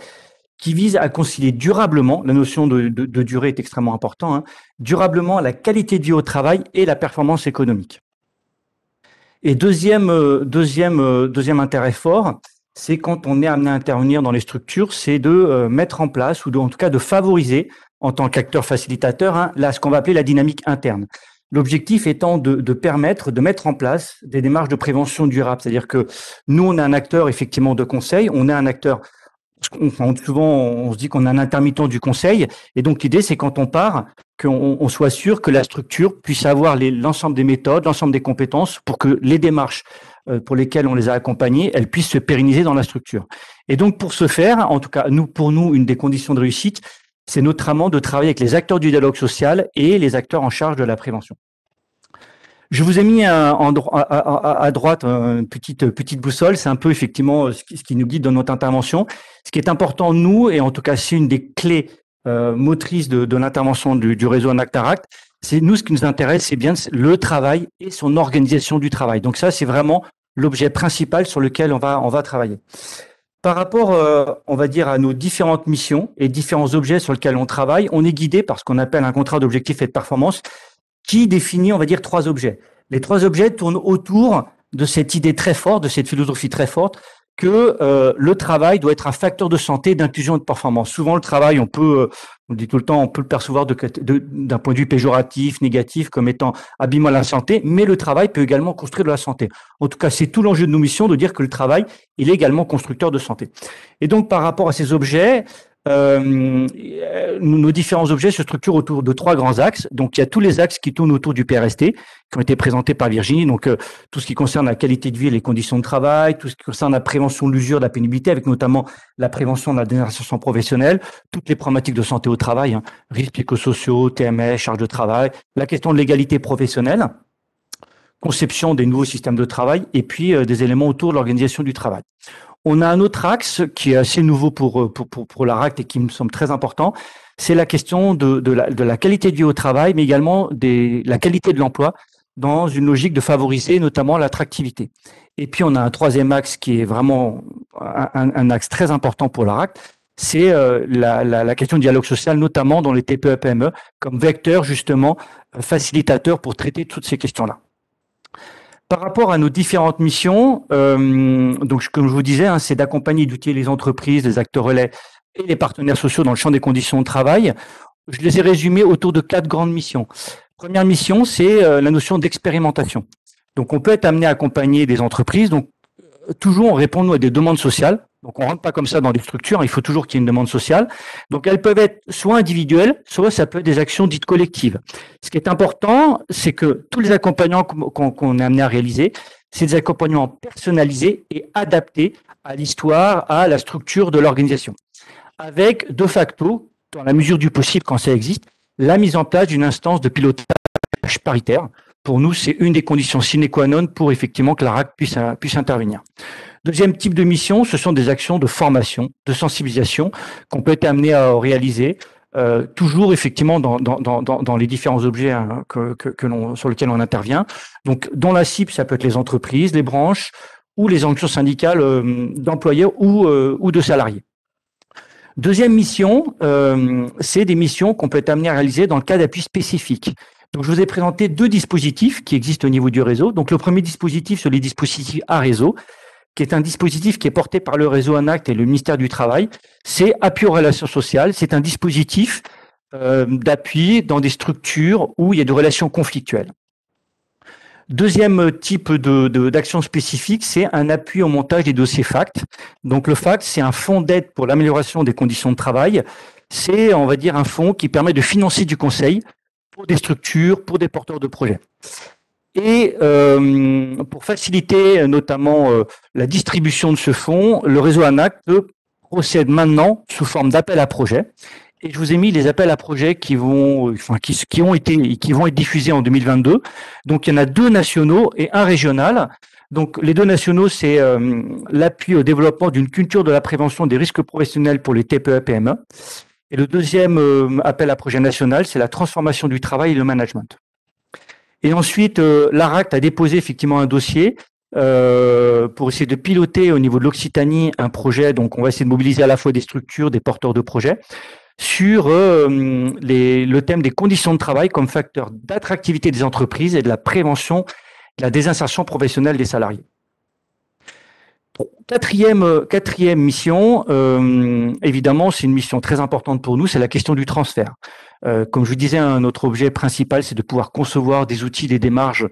qui visent à concilier durablement, la notion de durée est extrêmement importante, durablement la qualité de vie au travail et la performance économique. Et deuxième intérêt fort, c'est quand on est amené à intervenir dans les structures, c'est de mettre en place, ou en tout cas de favoriser, en tant qu'acteur facilitateur, ce qu'on va appeler la dynamique interne. L'objectif étant de permettre de mettre en place des démarches de prévention durable. C'est-à-dire que nous, on est un acteur effectivement de conseil, on est un acteur, souvent on se dit qu'on est un intermittent du conseil, et donc l'idée c'est quand on part, qu'on soit sûr que la structure puisse avoir l'ensemble des méthodes, l'ensemble des compétences pour que les démarches pour lesquelles on les a accompagnés, elles puissent se pérenniser dans la structure. Et donc, pour ce faire, en tout cas, pour nous, une des conditions de réussite, c'est notamment de travailler avec les acteurs du dialogue social et les acteurs en charge de la prévention. Je vous ai mis à droite une petite boussole, c'est un peu effectivement ce qui nous guide dans notre intervention. Ce qui est important, nous, et en tout cas, c'est une des clés motrices de l'intervention du réseau ANACT-ARACT, c'est nous, ce qui nous intéresse, c'est bien le travail et son organisation du travail. Donc ça, c'est vraiment l'objet principal sur lequel on va travailler. Par rapport, on va dire, à nos différentes missions et différents objets sur lesquels on travaille, on est guidé par ce qu'on appelle un contrat d'objectifs et de performance qui définit, on va dire, 3 objets. Les 3 objets tournent autour de cette idée très forte, de cette philosophie très forte, que le travail doit être un facteur de santé, d'inclusion et de performance. Souvent, le travail, on dit tout le temps, on peut le percevoir d'un point de vue péjoratif, négatif, comme étant abîmant la santé, mais le travail peut également construire de la santé. En tout cas, c'est tout l'enjeu de nos missions de dire que le travail, il est également constructeur de santé. Et donc, par rapport à ces objets, nos différents objets se structurent autour de 3 grands axes. Donc, il y a tous les axes qui tournent autour du PRST, qui ont été présentés par Virginie. Donc, tout ce qui concerne la qualité de vie et les conditions de travail, tout ce qui concerne la prévention de l'usure, de la pénibilité, avec notamment la prévention de la désinsertion professionnelle, toutes les problématiques de santé au travail, risques psychosociaux, TMS, charge de travail, la question de l'égalité professionnelle, conception des nouveaux systèmes de travail, et puis des éléments autour de l'organisation du travail. On a un autre axe qui est assez nouveau pour l'ARACT et qui me semble très important, c'est la question de la qualité de vie au travail, mais également la qualité de l'emploi dans une logique de favoriser notamment l'attractivité. Et puis on a un troisième axe qui est vraiment un axe très important pour l'ARACT, c'est la question du dialogue social, notamment dans les TPE-PME, comme vecteur justement facilitateur pour traiter toutes ces questions-là. Par rapport à nos différentes missions, donc comme je vous disais, c'est d'accompagner et d'outiller les entreprises, les acteurs relais et les partenaires sociaux dans le champ des conditions de travail. Je les ai résumés autour de 4 grandes missions. Première mission, c'est la notion d'expérimentation. Donc on peut être amené à accompagner des entreprises, donc toujours on répond nous à des demandes sociales. Donc on rentre pas comme ça dans des structures, il faut toujours qu'il y ait une demande sociale. Donc elles peuvent être soit individuelles, soit ça peut être des actions dites collectives. Ce qui est important, c'est que tous les accompagnements qu'on est amené à réaliser, c'est des accompagnements personnalisés et adaptés à l'histoire, à la structure de l'organisation. Avec de facto, dans la mesure du possible quand ça existe, la mise en place d'une instance de pilotage paritaire. Pour nous, c'est une des conditions sine qua non pour effectivement que l'ARACT puisse intervenir. Deuxième type de mission, ce sont des actions de formation, de sensibilisation qu'on peut être amené à réaliser, toujours effectivement dans les différents objets sur lesquels on intervient. Donc, dans la cible, ça peut être les entreprises, les branches ou les organisations syndicales d'employeurs ou de salariés. Deuxième mission, c'est des missions qu'on peut être amené à réaliser dans le cas d'appui spécifique. Donc, je vous ai présenté 2 dispositifs qui existent au niveau du réseau. Donc, le premier dispositif, c'est les dispositifs à réseau, qui est un dispositif qui est porté par le réseau ANACT et le ministère du Travail. C'est appui aux relations sociales. C'est un dispositif d'appui dans des structures où il y a des relations conflictuelles. Deuxième type d'action spécifique, c'est un appui au montage des dossiers FACT. Donc le FACT, c'est un fonds d'aide pour l'amélioration des conditions de travail. C'est, on va dire, un fonds qui permet de financer du conseil pour des structures, pour des porteurs de projets. Et pour faciliter notamment la distribution de ce fonds, le réseau ANACT procède maintenant sous forme d'appel à projets. Et je vous ai mis les appels à projets qui vont être diffusés en 2022. Donc il y en a 2 nationaux et un régional. Donc les 2 nationaux, c'est l'appui au développement d'une culture de la prévention des risques professionnels pour les TPE-PME. Et le deuxième appel à projet national, c'est la transformation du travail et le management. Et ensuite, l'ARACT a déposé effectivement un dossier pour essayer de piloter au niveau de l'Occitanie un projet. Donc, on va essayer de mobiliser à la fois des structures, des porteurs de projets sur le thème des conditions de travail comme facteur d'attractivité des entreprises et de la prévention de la désinsertion professionnelle des salariés. Quatrième mission, évidemment, c'est une mission très importante pour nous, c'est la question du transfert. Comme je vous disais, notre objet principal, c'est de pouvoir concevoir des outils, des démarches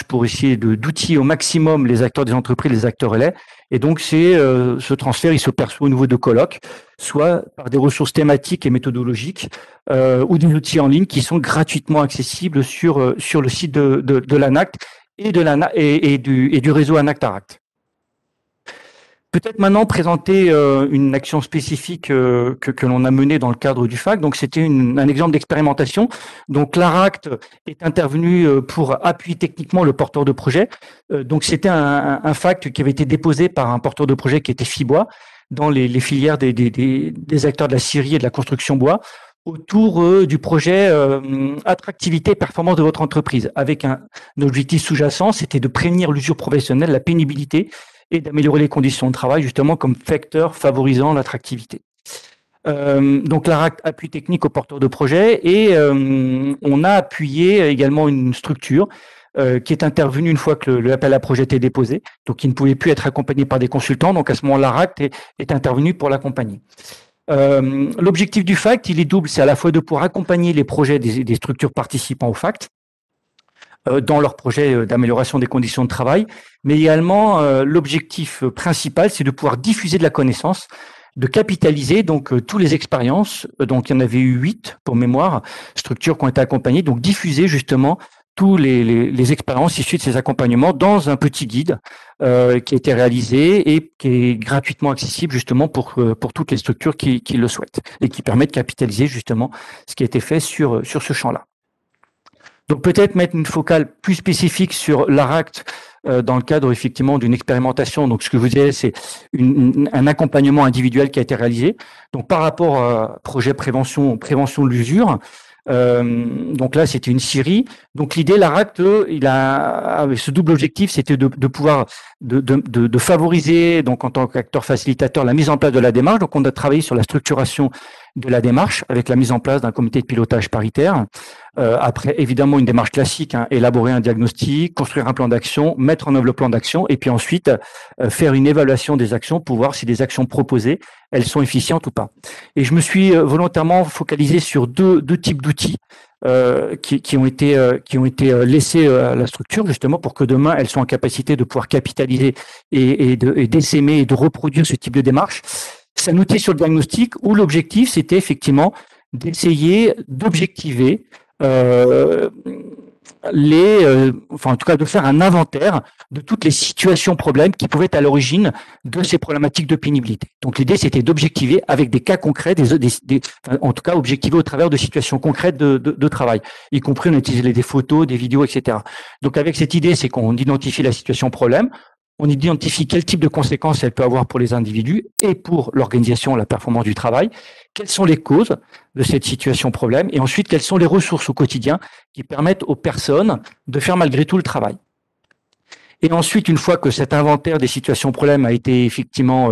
pour essayer d'outiller au maximum les acteurs des entreprises, les acteurs relais. Et donc, ce transfert, il se perçoit au niveau de colloques, soit par des ressources thématiques et méthodologiques, ou des outils en ligne qui sont gratuitement accessibles sur le site de l'ANACT et du réseau ANACT-ARACT. Peut-être maintenant présenter une action spécifique que l'on a menée dans le cadre du FACT. Donc c'était un exemple d'expérimentation. Donc l'ARACT est intervenu pour appuyer techniquement le porteur de projet. Donc c'était un FACT qui avait été déposé par un porteur de projet qui était Fibois dans les filières des acteurs de la scierie et de la construction bois autour du projet attractivité et performance de votre entreprise avec un objectif sous-jacent, c'était de prévenir l'usure professionnelle, la pénibilité et d'améliorer les conditions de travail, justement, comme facteur favorisant l'attractivité. Donc, l'ARACT appui technique aux porteurs de projet et on a appuyé également une structure qui est intervenu une fois que l'appel à projet était déposé, donc il ne pouvait plus être accompagné par des consultants. Donc à ce moment-là, RACT est intervenu pour l'accompagner. L'objectif du FACT, il est double, c'est à la fois de pouvoir accompagner les projets des structures participant au FACT dans leur projet d'amélioration des conditions de travail, mais également l'objectif principal, c'est de pouvoir diffuser de la connaissance, de capitaliser donc toutes les expériences, donc il y en avait eu 8 pour mémoire, structures qui ont été accompagnées, donc diffuser justement tous les expériences issues de ces accompagnements dans un petit guide qui a été réalisé et qui est gratuitement accessible justement pour toutes les structures qui le souhaitent et qui permet de capitaliser justement ce qui a été fait sur ce champ-là. Donc peut-être mettre une focale plus spécifique sur l'ARACT dans le cadre effectivement d'une expérimentation. Donc ce que vous disiez, c'est un accompagnement individuel qui a été réalisé. Donc par rapport à projet prévention de l'usure, donc là c'était une scierie. Donc l'idée, l'ARACT, il a ce double objectif, c'était de pouvoir de favoriser donc en tant qu'acteur facilitateur la mise en place de la démarche. Donc on a travaillé sur la structuration de la démarche avec la mise en place d'un comité de pilotage paritaire. Après, évidemment, une démarche classique, élaborer un diagnostic, construire un plan d'action, mettre en œuvre le plan d'action, et puis ensuite faire une évaluation des actions pour voir si les actions proposées, elles sont efficientes ou pas. Et je me suis volontairement focalisé sur deux types d'outils qui ont été laissés à la structure justement pour que demain elles soient en capacité de pouvoir capitaliser et d'essaimer et de reproduire ce type de démarche. C'est un outil sur le diagnostic où l'objectif c'était effectivement d'essayer d'objectiver en tout cas de faire un inventaire de toutes les situations problèmes qui pouvaient être à l'origine de ces problématiques de pénibilité. Donc l'idée c'était d'objectiver avec des cas concrets, en tout cas objectiver au travers de situations concrètes de travail, y compris on utilisait des photos, des vidéos, etc. Donc avec cette idée, c'est qu'on identifie la situation problème, on identifie quel type de conséquences elle peut avoir pour les individus et pour l'organisation, la performance du travail, quelles sont les causes de cette situation problème et ensuite quelles sont les ressources au quotidien qui permettent aux personnes de faire malgré tout le travail. Et ensuite, une fois que cet inventaire des situations problèmes a été effectivement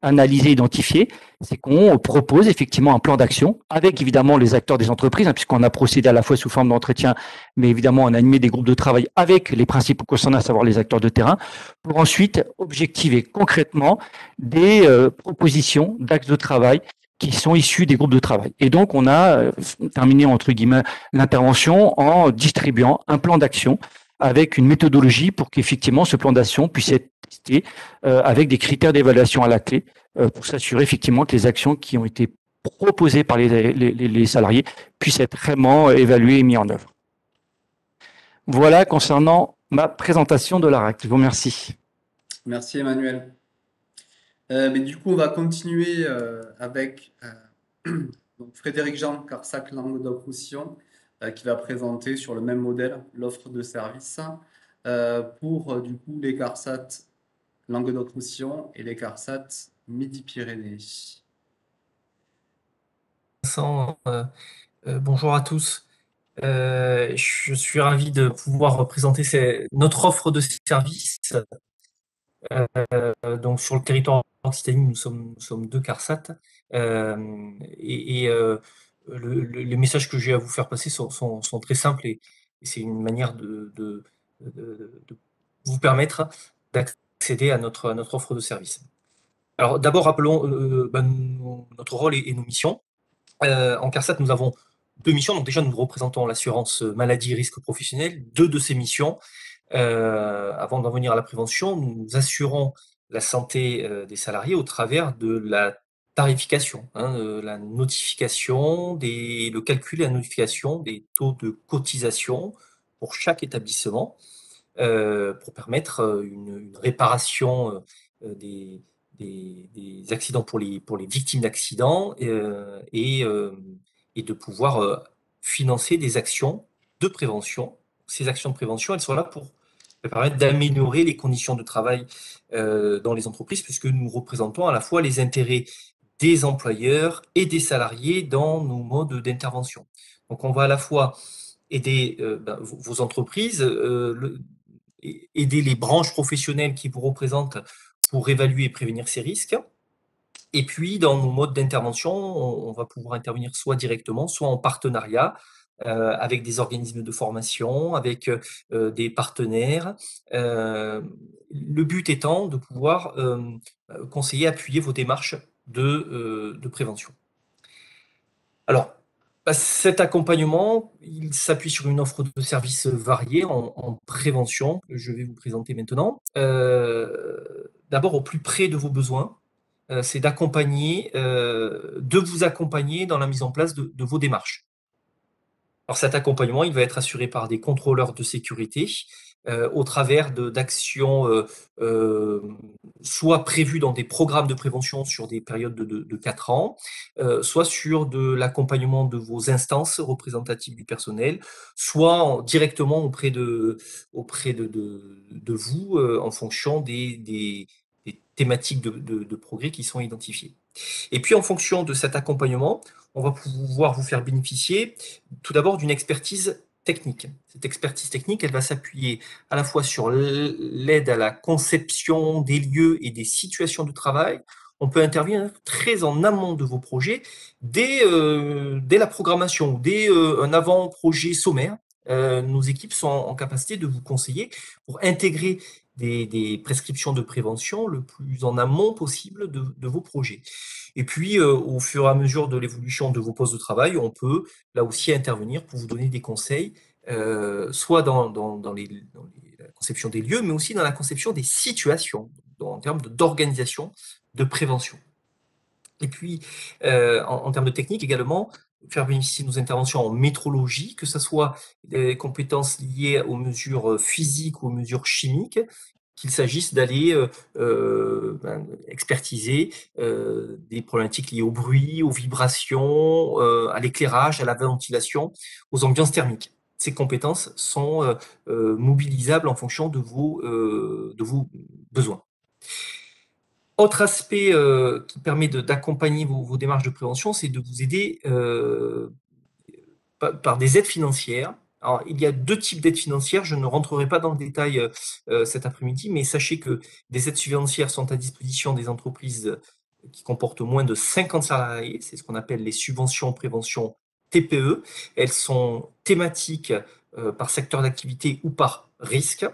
analysé, identifié, c'est qu'on propose effectivement un plan d'action avec évidemment les acteurs des entreprises, puisqu'on a procédé à la fois sous forme d'entretien, mais évidemment on a animé des groupes de travail avec les principaux concernés, à savoir les acteurs de terrain, pour ensuite objectiver concrètement des propositions d'axes de travail qui sont issus des groupes de travail. Et donc, on a terminé, entre guillemets, l'intervention en distribuant un plan d'action avec une méthodologie pour qu'effectivement ce plan d'action puisse être testé avec des critères d'évaluation à la clé pour s'assurer effectivement que les actions qui ont été proposées par les salariés puissent être vraiment évaluées et mises en œuvre. Voilà concernant ma présentation de l'ARACT. Je vous remercie. Merci Emmanuel. Mais du coup, on va continuer avec donc Frédéric Jean, Carsac Languedoc-Roussillon, qui va présenter sur le même modèle l'offre de service pour du coup les CARSAT Languedoc-Roussillon et les CARSAT Midi-Pyrénées. Bonjour à tous. Je suis ravi de pouvoir présenter notre offre de service. Donc sur le territoire Occitanie, nous sommes deux CARSAT les messages que j'ai à vous faire passer sont très simples et c'est une manière de vous permettre d'accéder à notre offre de service. Alors d'abord, rappelons notre rôle et nos missions. En CARSAT, nous avons deux missions. Donc déjà, nous représentons l'assurance maladie et risque professionnel. Deux de ces missions, avant d'en venir à la prévention, nous assurons la santé des salariés au travers de la tarification, la notification, le calcul et la notification des taux de cotisation pour chaque établissement pour permettre une réparation des accidents pour les victimes d'accidents et de pouvoir financer des actions de prévention. Ces actions de prévention, elles sont là pour permettre d'améliorer les conditions de travail dans les entreprises, puisque nous représentons à la fois les intérêts des employeurs et des salariés dans nos modes d'intervention. Donc, on va à la fois aider vos entreprises, aider les branches professionnelles qui vous représentent pour évaluer et prévenir ces risques. Et puis, dans nos modes d'intervention, on va pouvoir intervenir soit directement, soit en partenariat avec des organismes de formation, avec des partenaires. Le but étant de pouvoir conseiller, appuyer vos démarches de prévention. Alors, cet accompagnement, il s'appuie sur une offre de services variés en prévention, que je vais vous présenter maintenant. D'abord, au plus près de vos besoins, c'est de vous accompagner dans la mise en place de vos démarches. Alors cet accompagnement, il va être assuré par des contrôleurs de sécurité au travers d'actions soit prévues dans des programmes de prévention sur des périodes de 4 ans, soit sur de l'accompagnement de vos instances représentatives du personnel, soit directement auprès de vous en fonction des thématiques de progrès qui sont identifiées. Et puis en fonction de cet accompagnement, on va pouvoir vous faire bénéficier tout d'abord d'une expertise technique. Cette expertise technique, elle va s'appuyer à la fois sur l'aide à la conception des lieux et des situations de travail. On peut intervenir très en amont de vos projets, dès la programmation, dès un avant-projet sommaire. Nos équipes sont en capacité de vous conseiller pour intégrer des prescriptions de prévention le plus en amont possible de vos projets. Et puis, au fur et à mesure de l'évolution de vos postes de travail, on peut là aussi intervenir pour vous donner des conseils, soit dans la conception des lieux, mais aussi dans la conception des situations, en termes d'organisation, de prévention. Et puis, en termes de technique également, faire bénéficier nos interventions en métrologie, que ce soit des compétences liées aux mesures physiques ou aux mesures chimiques, qu'il s'agisse d'aller expertiser des problématiques liées au bruit, aux vibrations, à l'éclairage, à la ventilation, aux ambiances thermiques. Ces compétences sont mobilisables en fonction de vos besoins. Autre aspect qui permet d'accompagner vos démarches de prévention, c'est de vous aider par des aides financières. Alors, il y a 2 types d'aides financières. Je ne rentrerai pas dans le détail cet après-midi, mais sachez que des aides financières sont à disposition des entreprises qui comportent moins de 50 salariés. C'est ce qu'on appelle les subventions prévention TPE. Elles sont thématiques par secteur d'activité ou par risque.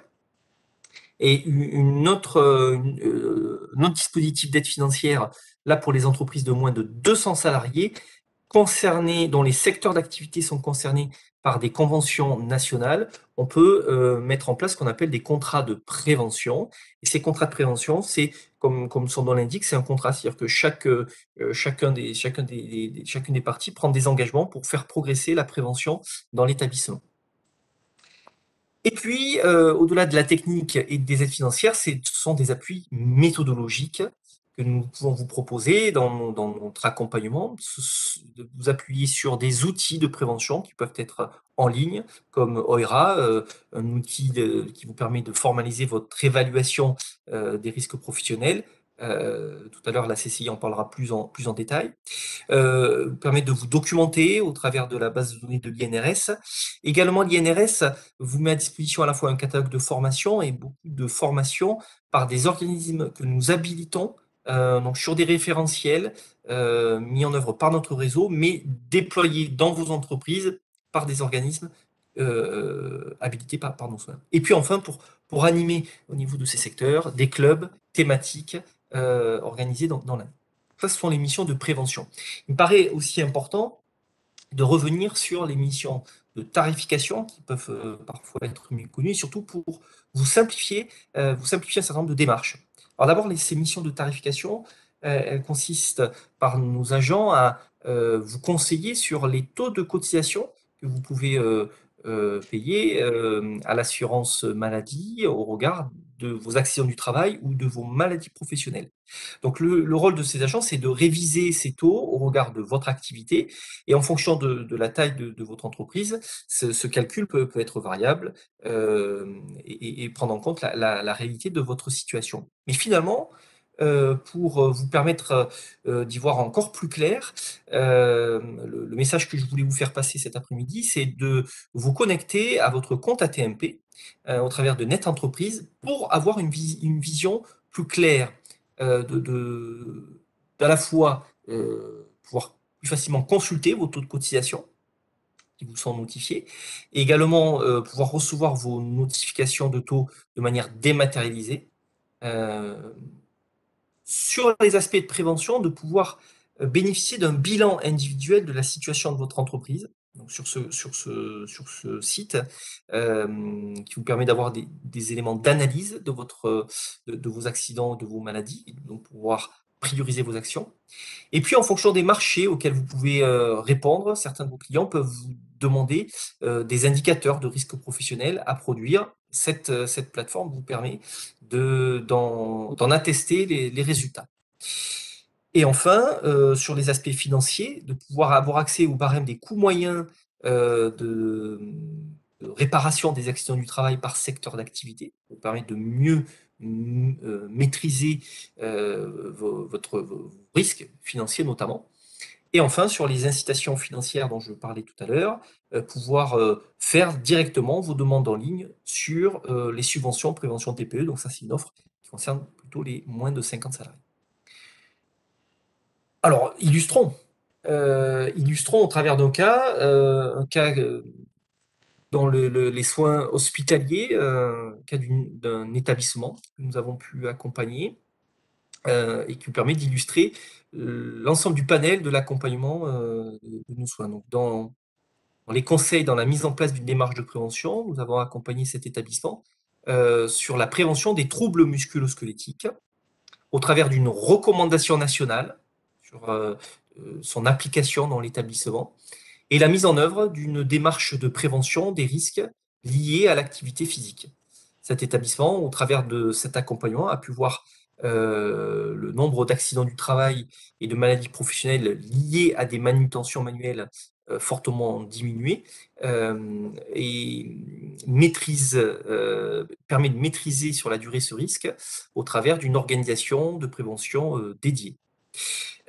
Et un autre dispositif d'aide financière, là pour les entreprises de moins de 200 salariés, dont les secteurs d'activité sont concernés par des conventions nationales, on peut mettre en place ce qu'on appelle des contrats de prévention. Et ces contrats de prévention, c'est, comme son nom l'indique, c'est un contrat, c'est-à-dire que chacune des parties prend des engagements pour faire progresser la prévention dans l'établissement. Et puis, au-delà de la technique et des aides financières, ce sont des appuis méthodologiques que nous pouvons vous proposer dans notre accompagnement, de vous appuyer sur des outils de prévention qui peuvent être en ligne, comme OIRA, un outil qui vous permet de formaliser votre évaluation des risques professionnels. Tout à l'heure, la CCI en parlera plus en détail. Permet de vous documenter au travers de la base de données de l'INRS. Également, l'INRS vous met à disposition à la fois un catalogue de formation et beaucoup de formations par des organismes que nous habilitons, donc sur des référentiels mis en œuvre par notre réseau, mais déployés dans vos entreprises par des organismes habilités par nos soins. Et puis enfin, pour animer au niveau de ces secteurs, des clubs thématiques organisés dans l'année. Ça, ce sont les missions de prévention. Il me paraît aussi important de revenir sur les missions de tarification qui peuvent parfois être méconnues, et surtout pour vous simplifier un certain nombre de démarches. Alors d'abord, ces missions de tarification, elles consistent par nos agents à vous conseiller sur les taux de cotisation que vous pouvez payer à l'assurance maladie au regard de vos accidents du travail ou de vos maladies professionnelles. Donc le rôle de ces agents, c'est de réviser ces taux au regard de votre activité et en fonction de la taille de votre entreprise, ce calcul peut être variable et prendre en compte la réalité de votre situation. Mais finalement, pour vous permettre d'y voir encore plus clair, le message que je voulais vous faire passer cet après-midi, c'est de vous connecter à votre compte AT&MP au travers de Net Entreprise pour avoir une vision plus claire d'à la fois pouvoir plus facilement consulter vos taux de cotisation qui vous sont notifiés. Et également, pouvoir recevoir vos notifications de taux de manière dématérialisée. Sur les aspects de prévention, de pouvoir bénéficier d'un bilan individuel de la situation de votre entreprise. Donc sur ce site, qui vous permet d'avoir des éléments d'analyse de vos accidents, de vos maladies, et donc pouvoir prioriser vos actions. Et puis en fonction des marchés auxquels vous pouvez répondre, certains de vos clients peuvent vous demander des indicateurs de risque professionnel à produire. Cette plateforme vous permet d'en attester les résultats. Et enfin, sur les aspects financiers, de pouvoir avoir accès au barème des coûts moyens de réparation des accidents du travail par secteur d'activité, vous permet de mieux maîtriser vos risques financiers notamment. Et enfin, sur les incitations financières dont je parlais tout à l'heure, pouvoir faire directement vos demandes en ligne sur les subventions prévention TPE. Donc ça, c'est une offre qui concerne plutôt les moins de 50 salariés. Alors, illustrons au travers d'un cas, dans les soins hospitaliers, cas d'un établissement que nous avons pu accompagner et qui nous permet d'illustrer l'ensemble du panel de l'accompagnement de nos soins. Donc, dans les conseils, dans la mise en place d'une démarche de prévention, nous avons accompagné cet établissement sur la prévention des troubles musculo-squelettiques au travers d'une recommandation nationale sur son application dans l'établissement et la mise en œuvre d'une démarche de prévention des risques liés à l'activité physique. Cet établissement, au travers de cet accompagnement, a pu voir le nombre d'accidents du travail et de maladies professionnelles liées à des manutentions manuelles fortement diminuer et permet de maîtriser sur la durée ce risque au travers d'une organisation de prévention dédiée.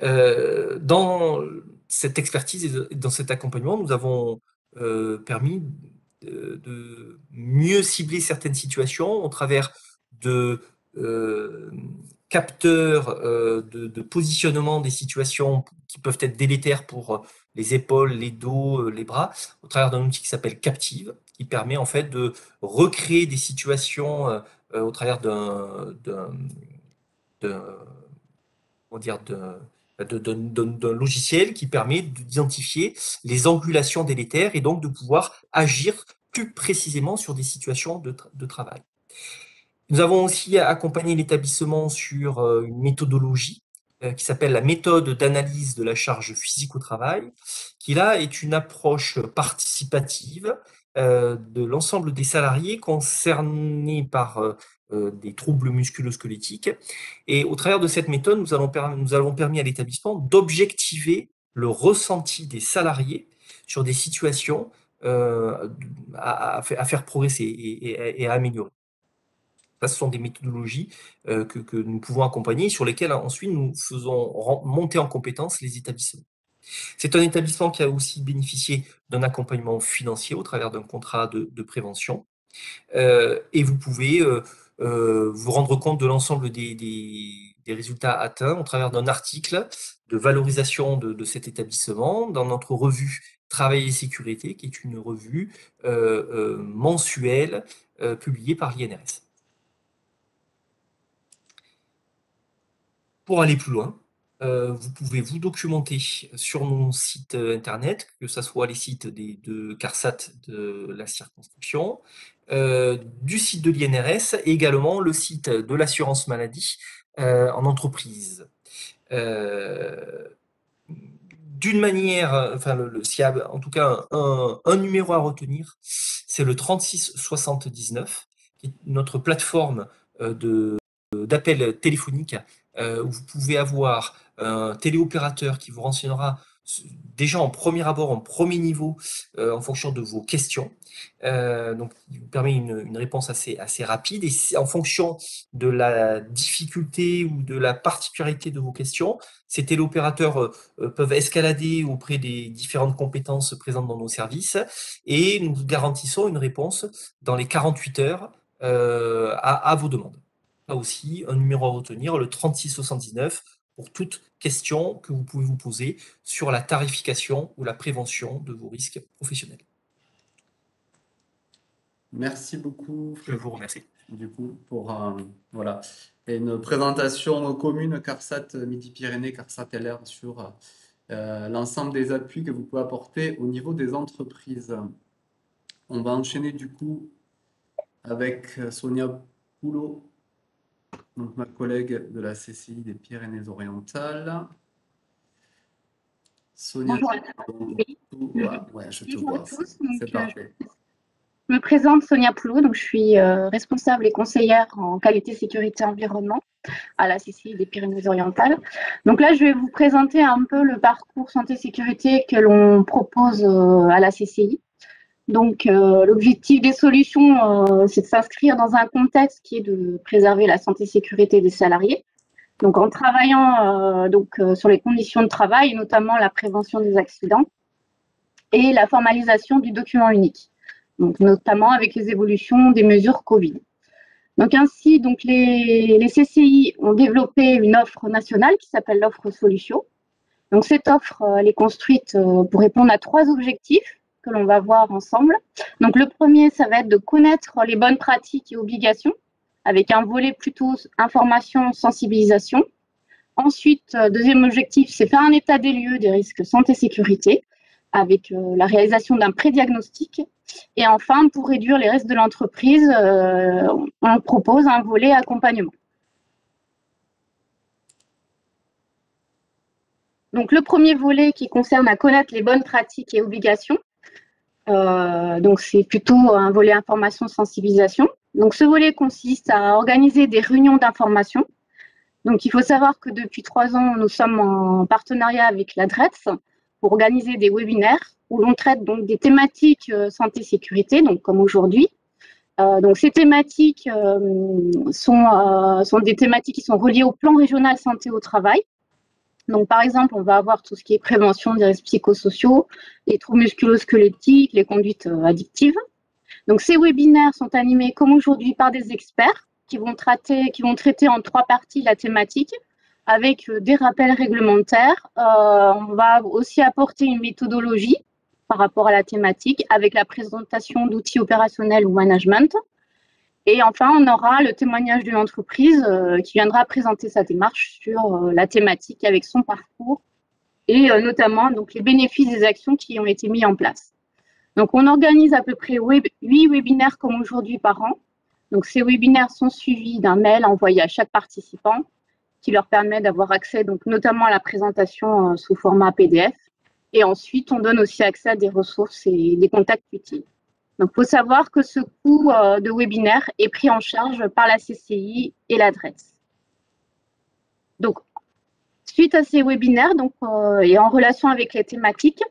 Dans cette expertise et dans cet accompagnement, nous avons permis de mieux cibler certaines situations au travers de capteurs de positionnement des situations qui peuvent être délétères pour les épaules, les dos, les bras, au travers d'un outil qui s'appelle Captive, qui permet en fait de recréer des situations au travers d'un logiciel qui permet d'identifier les angulations délétères et donc de pouvoir agir plus précisément sur des situations de travail. Nous avons aussi accompagné l'établissement sur une méthodologie qui s'appelle la méthode d'analyse de la charge physique au travail, qui là est une approche participative de l'ensemble des salariés concernés par des troubles musculo-squelettiques. Et au travers de cette méthode, nous avons permis à l'établissement d'objectiver le ressenti des salariés sur des situations à faire progresser et à améliorer. Ça, ce sont des méthodologies que nous pouvons accompagner, sur lesquelles ensuite nous faisons monter en compétence les établissements. C'est un établissement qui a aussi bénéficié d'un accompagnement financier au travers d'un contrat de prévention. Et vous pouvez vous rendre compte de l'ensemble des résultats atteints au travers d'un article de valorisation de cet établissement dans notre revue Travail et Sécurité, qui est une revue mensuelle publiée par l'INRS. Pour aller plus loin, vous pouvez vous documenter sur mon site internet, que ce soit les sites de CARSAT de la circonscription, du site de l'INRS et également le site de l'assurance maladie en entreprise. D'une manière, s'il y a en tout cas un numéro à retenir, c'est le 3679, qui est notre plateforme d'appel téléphonique où vous pouvez avoir un téléopérateur qui vous renseignera déjà en premier abord, en premier niveau, en fonction de vos questions. Donc, il vous permet une réponse assez rapide. Et en fonction de la difficulté ou de la particularité de vos questions, ces téléopérateurs peuvent escalader auprès des différentes compétences présentes dans nos services. Et nous garantissons une réponse dans les 48 heures à vos demandes. Là aussi, un numéro à retenir, le 3679 pour toute question que vous pouvez vous poser sur la tarification ou la prévention de vos risques professionnels. Merci beaucoup. Je vous remercie. Du coup, pour voilà, une présentation commune CARSAT Midi-Pyrénées, CARSAT LR sur l'ensemble des appuis que vous pouvez apporter au niveau des entreprises. On va enchaîner du coup avec Sonia Poulot, donc ma collègue de la CCI des Pyrénées-Orientales. Sonia, bonjour. ouais, je te vois, c'est parfait. Je me présente Sonia Poulot, donc je suis responsable et conseillère en qualité, sécurité, environnement à la CCI des Pyrénées-Orientales. Donc là, je vais vous présenter un peu le parcours santé-sécurité que l'on propose à la CCI. Donc, l'objectif des solutions, c'est de s'inscrire dans un contexte qui est de préserver la santé-sécurité des salariés. Donc, en travaillant sur les conditions de travail, notamment la prévention des accidents et la formalisation du document unique. Donc, notamment avec les évolutions des mesures Covid. Donc ainsi, les CCI ont développé une offre nationale qui s'appelle l'offre Solutions. Donc cette offre, elle est construite pour répondre à 3 objectifs que l'on va voir ensemble. Donc le premier, ça va être de connaître les bonnes pratiques et obligations, avec un volet plutôt information, sensibilisation. Ensuite, deuxième objectif, c'est faire un état des lieux des risques santé-sécurité, avec la réalisation d'un pré-diagnostic. Et enfin, pour réduire les risques de l'entreprise, on propose un volet accompagnement. Donc, le premier volet qui concerne à connaître les bonnes pratiques et obligations, donc c'est plutôt un volet information-sensibilisation. Donc, ce volet consiste à organiser des réunions d'information. Donc, il faut savoir que depuis 3 ans, nous sommes en partenariat avec l'ADRETS pour organiser des webinaires où l'on traite donc des thématiques santé-sécurité, donc comme aujourd'hui. Donc ces thématiques sont des thématiques qui sont reliées au plan régional santé au travail. Donc par exemple, on va avoir tout ce qui est prévention des risques psychosociaux, les troubles musculo-squelettiques, les conduites addictives. Donc ces webinaires sont animés comme aujourd'hui par des experts qui vont traiter en 3 parties la thématique, avec des rappels réglementaires. On va aussi apporter une méthodologie par rapport à la thématique, avec la présentation d'outils opérationnels ou management. Et enfin, on aura le témoignage d'une entreprise qui viendra présenter sa démarche sur la thématique avec son parcours et notamment donc, les bénéfices des actions qui ont été mises en place. Donc, on organise à peu près 8 webinaires comme aujourd'hui par an. Donc, ces webinaires sont suivis d'un mail envoyé à chaque participant qui leur permet d'avoir accès donc, notamment à la présentation sous format PDF. Et ensuite, on donne aussi accès à des ressources et des contacts utiles. Donc, il faut savoir que ce coût de webinaire est pris en charge par la CCI et l'ADRETS. Donc, suite à ces webinaires et en relation avec les thématiques,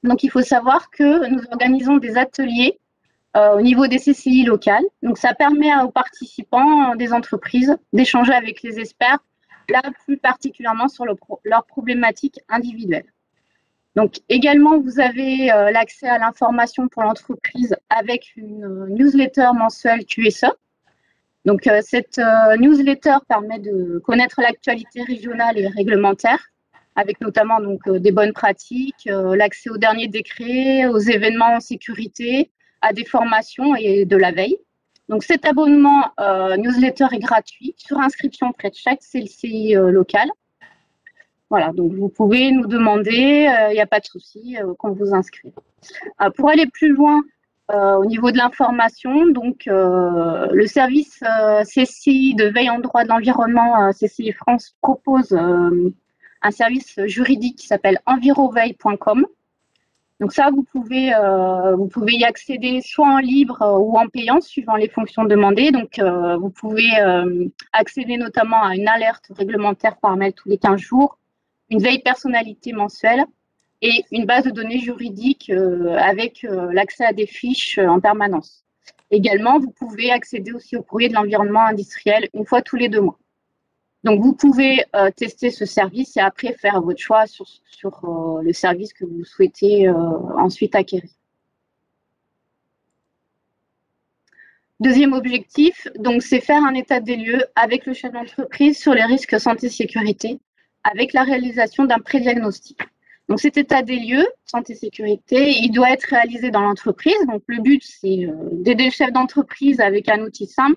donc, il faut savoir que nous organisons des ateliers au niveau des CCI locales. Donc, ça permet aux participants des entreprises d'échanger avec les experts, là plus particulièrement sur leurs problématiques individuelles. Donc, également, vous avez l'accès à l'information pour l'entreprise avec une newsletter mensuelle QSE. Donc, cette newsletter permet de connaître l'actualité régionale et réglementaire, avec notamment donc, des bonnes pratiques, l'accès aux derniers décrets, aux événements en sécurité, à des formations et de la veille. Donc, cet abonnement newsletter est gratuit sur inscription près de chaque CCI locale. Voilà, donc vous pouvez nous demander, il n'y a pas de souci, qu'on vous inscrit. Pour aller plus loin au niveau de l'information, donc le service CCI de veille en droit de l'environnement, CCI France, propose un service juridique qui s'appelle enviroveille.com. Donc ça, vous pouvez y accéder soit en libre ou en payant, suivant les fonctions demandées. Donc, vous pouvez accéder notamment à une alerte réglementaire par mail tous les 15 jours, une veille personnalité mensuelle et une base de données juridique avec l'accès à des fiches en permanence. Également, vous pouvez accéder aussi au courrier de l'environnement industriel une fois tous les 2 mois. Donc, vous pouvez tester ce service et après faire votre choix sur le service que vous souhaitez ensuite acquérir. Deuxième objectif, donc, c'est faire un état des lieux avec le chef d'entreprise sur les risques santé-sécurité avec la réalisation d'un pré-diagnostic. Donc, cet état des lieux, santé-sécurité, il doit être réalisé dans l'entreprise. Donc, le but, c'est d'aider le chef d'entreprise avec un outil simple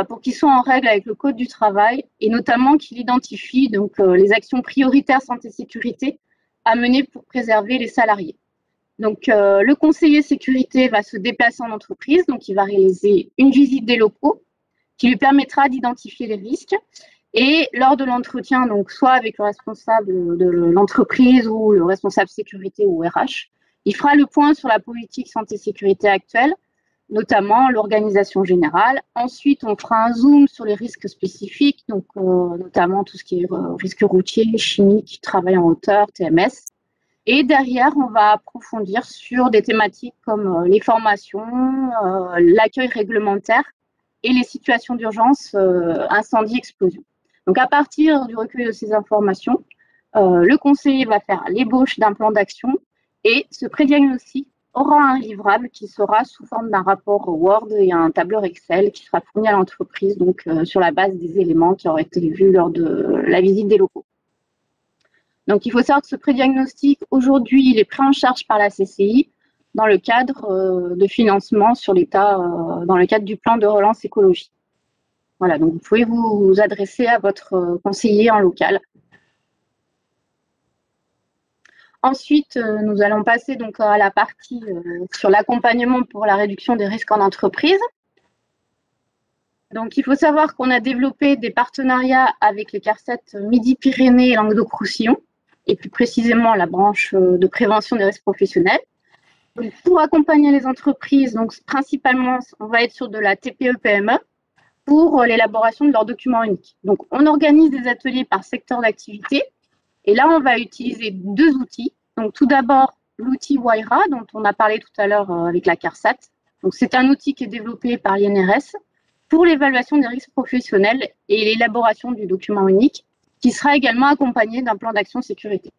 pour qu'il soit en règle avec le code du travail et notamment qu'il identifie donc, les actions prioritaires santé-sécurité à mener pour préserver les salariés. Donc, le conseiller sécurité va se déplacer en entreprise, donc il va réaliser une visite des locaux qui lui permettra d'identifier les risques. Et lors de l'entretien, donc soit avec le responsable de l'entreprise ou le responsable sécurité ou RH, il fera le point sur la politique santé-sécurité actuelle, notamment l'organisation générale. Ensuite, on fera un zoom sur les risques spécifiques, donc notamment tout ce qui est risque routier, chimique, travail en hauteur, TMS. Et derrière, on va approfondir sur des thématiques comme les formations, l'accueil réglementaire et les situations d'urgence, incendie, explosion. Donc, à partir du recueil de ces informations, le conseiller va faire l'ébauche d'un plan d'action et ce pré-diagnostic aura un livrable qui sera sous forme d'un rapport Word et un tableur Excel qui sera fourni à l'entreprise donc, sur la base des éléments qui auraient été vus lors de la visite des locaux. Donc, il faut savoir que ce pré-diagnostic, aujourd'hui, il est pris en charge par la CCI dans le cadre de financement sur l'État, dans le cadre du plan de relance écologique. Voilà, donc vous pouvez vous adresser à votre conseiller en local. Ensuite, nous allons passer donc à la partie sur l'accompagnement pour la réduction des risques en entreprise. Donc, il faut savoir qu'on a développé des partenariats avec les CARSAT Midi-Pyrénées et Languedoc-Roussillon, et plus précisément la branche de prévention des risques professionnels. Donc, pour accompagner les entreprises, donc principalement, on va être sur de la TPE-PME pour l'élaboration de leurs documents uniques. Donc, on organise des ateliers par secteur d'activité, et là, on va utiliser deux outils. Donc, tout d'abord, l'outil Waira, dont on a parlé tout à l'heure avec la CARSAT. Donc, c'est un outil qui est développé par l'INRS pour l'évaluation des risques professionnels et l'élaboration du document unique, qui sera également accompagné d'un plan d'action sécurité.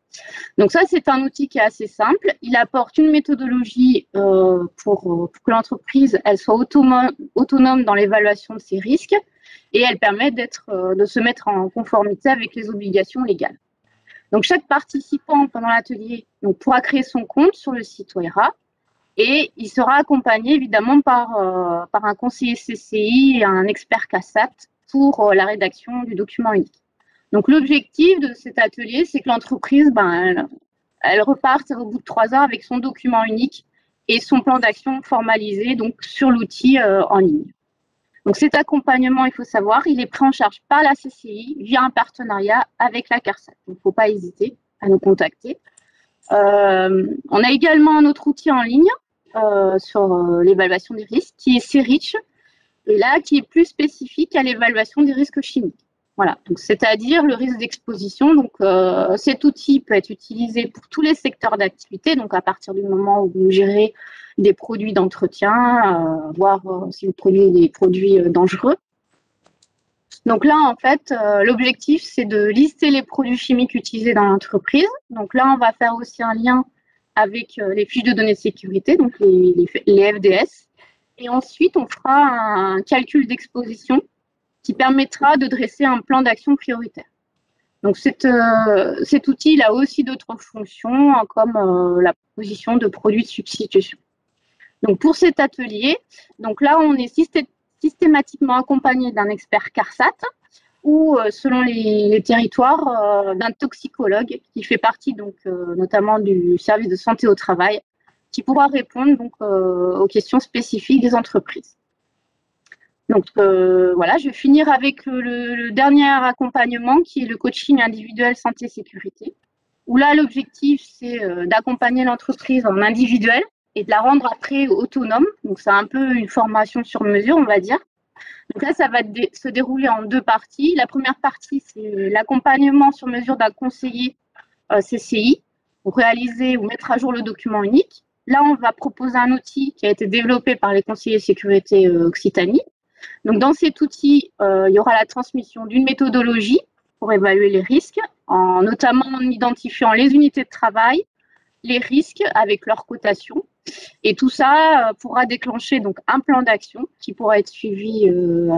Donc ça, c'est un outil qui est assez simple. Il apporte une méthodologie pour que l'entreprise elle soit autonome dans l'évaluation de ses risques et elle permet de se mettre en conformité avec les obligations légales. Donc chaque participant pendant l'atelier pourra créer son compte sur le site Waira et il sera accompagné évidemment par un conseiller CCI et un expert CASAT pour la rédaction du document unique. Donc, l'objectif de cet atelier, c'est que l'entreprise, elle reparte au bout de 3 heures avec son document unique et son plan d'action formalisé donc, sur l'outil en ligne. Donc, cet accompagnement, il faut savoir, il est pris en charge par la CCI via un partenariat avec la CARSAT. Donc, il ne faut pas hésiter à nous contacter. On a également un autre outil en ligne sur l'évaluation des risques qui est CRICH, et là, qui est plus spécifique à l'évaluation des risques chimiques. Voilà, c'est-à-dire le risque d'exposition. Donc, cet outil peut être utilisé pour tous les secteurs d'activité, donc à partir du moment où vous gérez des produits d'entretien, voire si vous produisez des produits dangereux. Donc là, en fait, l'objectif, c'est de lister les produits chimiques utilisés dans l'entreprise. Donc là, on va faire aussi un lien avec les fiches de données de sécurité, donc les FDS. Et ensuite, on fera un calcul d'exposition qui permettra de dresser un plan d'action prioritaire. Donc, cet outil il a aussi d'autres fonctions, comme la proposition de produits de substitution. Donc, pour cet atelier, donc là, on est systématiquement accompagné d'un expert CARSAT ou, selon les territoires, d'un toxicologue qui fait partie donc, notamment du service de santé au travail, qui pourra répondre donc, aux questions spécifiques des entreprises. Donc voilà, je vais finir avec le dernier accompagnement qui est le coaching individuel santé-sécurité, où là, l'objectif, c'est d'accompagner l'entreprise en individuel et de la rendre après autonome. Donc, c'est un peu une formation sur mesure, on va dire. Donc là, ça va se dérouler en 2 parties. La première partie, c'est l'accompagnement sur mesure d'un conseiller CCI pour réaliser ou mettre à jour le document unique. Là, on va proposer un outil qui a été développé par les conseillers sécurité Occitanie. Donc, dans cet outil, il y aura la transmission d'une méthodologie pour évaluer les risques, notamment en identifiant les unités de travail, les risques avec leur cotation. Et tout ça pourra déclencher donc, un plan d'action qui pourra être suivi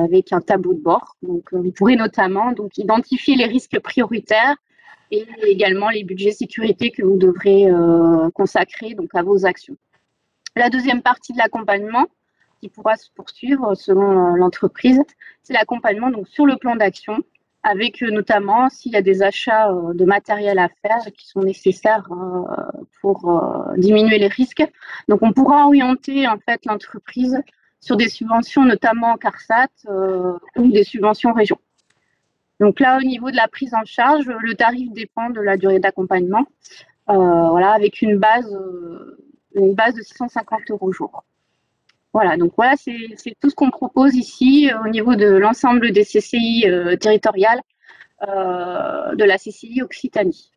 avec un tableau de bord. Donc, vous pourrez notamment donc, identifier les risques prioritaires et également les budgets sécurité que vous devrez consacrer donc, à vos actions. La deuxième partie de l'accompagnement, qui pourra se poursuivre selon l'entreprise, c'est l'accompagnement donc sur le plan d'action, avec notamment s'il y a des achats de matériel à faire qui sont nécessaires pour diminuer les risques. Donc, on pourra orienter en fait l'entreprise sur des subventions, notamment CARSAT ou des subventions région. Donc là, au niveau de la prise en charge, le tarif dépend de la durée d'accompagnement, voilà, avec une base de 650 € jour. Voilà, donc voilà, c'est tout ce qu'on propose ici au niveau de l'ensemble des CCI territoriales de la CCI Occitanie.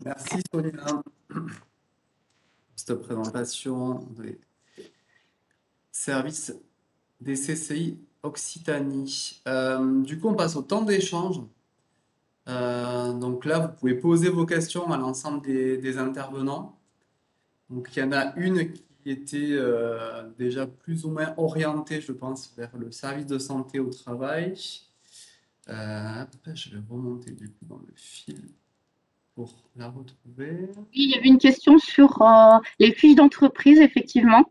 Merci Solina. Cette présentation des services des CCI Occitanie. Du coup, on passe au temps d'échange. Donc là, vous pouvez poser vos questions à l'ensemble des intervenants. Donc, il y en a une qui était déjà plus ou moins orientée, je pense, vers le service de santé au travail. Je vais remonter du coup dans le fil pour la retrouver. Oui, il y avait une question sur les fiches d'entreprise, effectivement,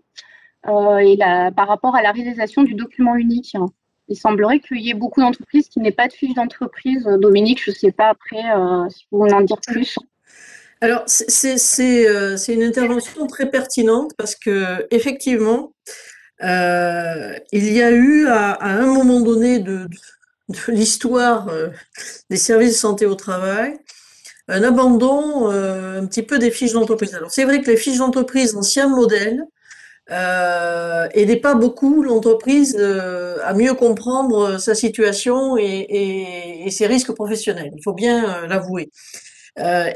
et par rapport à la réalisation du document unique. Il semblerait qu'il y ait beaucoup d'entreprises qui n'aient pas de fiche d'entreprise. Dominique, je ne sais pas après si vous voulez en dire plus. Alors, c'est une intervention très pertinente parce que effectivement, il y a eu à un moment donné de l'histoire des services de santé au travail un abandon un petit peu des fiches d'entreprise. Alors, c'est vrai que les fiches d'entreprise ancien modèle aidaient pas beaucoup l'entreprise à mieux comprendre sa situation et ses risques professionnels. Il faut bien l'avouer.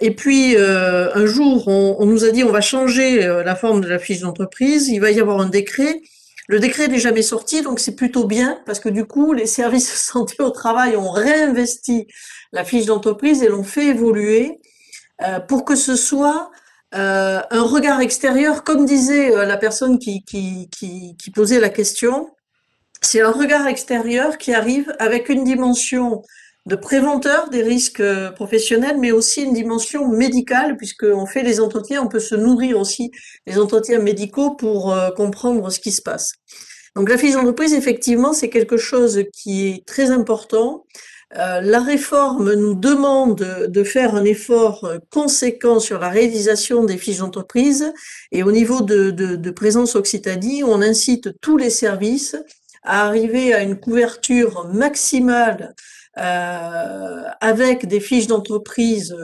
Et puis un jour, on nous a dit on va changer la forme de la fiche d'entreprise. Il va y avoir un décret. Le décret n'est jamais sorti, donc c'est plutôt bien parce que du coup, les services de santé au travail ont réinvesti la fiche d'entreprise et l'ont fait évoluer pour que ce soit un regard extérieur, comme disait la personne qui posait la question. C'est un regard extérieur qui arrive avec une dimension de préventeur des risques professionnels, mais aussi une dimension médicale, puisqu'on fait les entretiens, on peut se nourrir aussi des entretiens médicaux pour comprendre ce qui se passe. Donc la fiche d'entreprise, effectivement, c'est quelque chose qui est très important. La réforme nous demande de faire un effort conséquent sur la réalisation des fiches d'entreprise, et au niveau de Présence Occitanie, on incite tous les services à arriver à une couverture maximale avec des fiches d'entreprise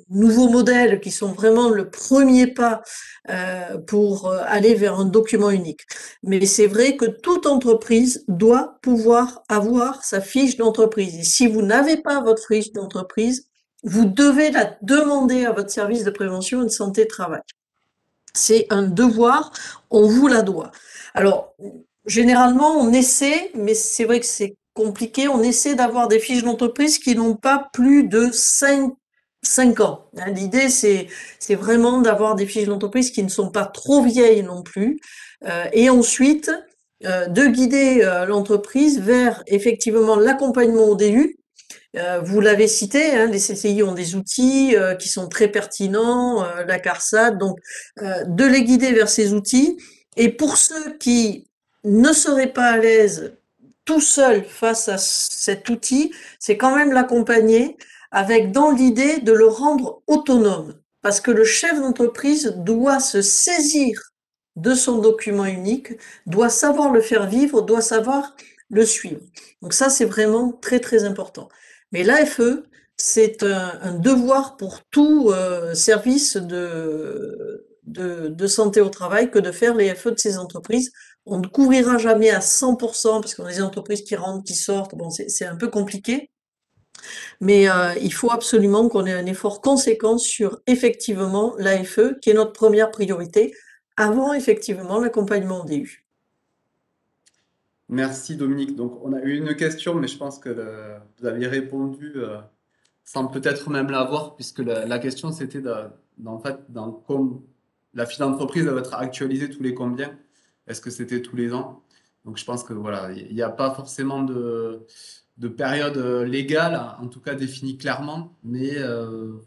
nouveaux modèles qui sont vraiment le premier pas pour aller vers un document unique. Mais c'est vrai que toute entreprise doit pouvoir avoir sa fiche d'entreprise. Et si vous n'avez pas votre fiche d'entreprise, vous devez la demander à votre service de prévention et de santé travail. C'est un devoir, on vous la doit. Alors, généralement, on essaie, mais c'est vrai que c'est compliqué, on essaie d'avoir des fiches d'entreprise qui n'ont pas plus de 5 ans. L'idée, c'est vraiment d'avoir des fiches d'entreprise qui ne sont pas trop vieilles non plus. Et ensuite, de guider l'entreprise vers effectivement l'accompagnement au DU. Vous l'avez cité, hein, les CCI ont des outils qui sont très pertinents, la CARSAT, donc de les guider vers ces outils. Et pour ceux qui ne seraient pas à l'aise tout seuls face à cet outil, c'est quand même l'accompagner avec dans l'idée de le rendre autonome. Parce que le chef d'entreprise doit se saisir de son document unique, doit savoir le faire vivre, doit savoir le suivre. Donc ça, c'est vraiment très, très important. Mais l'AFE, c'est un devoir pour tout service de santé au travail que de faire les FE de ces entreprises. On ne couvrira jamais à 100% parce qu'on a des entreprises qui rentrent, qui sortent. Bon, c'est un peu compliqué. Mais il faut absolument qu'on ait un effort conséquent sur effectivement l'AFE, qui est notre première priorité, avant effectivement l'accompagnement au DU. Merci Dominique. Donc, on a eu une question, mais je pense que vous aviez répondu sans peut-être même l'avoir, puisque la question c'était en fait, comme la fiche d'entreprise doit être actualisée tous les combien? Est-ce que c'était tous les ans? Donc, je pense que voilà, il n'y a pas forcément de de période légale, en tout cas définie clairement, mais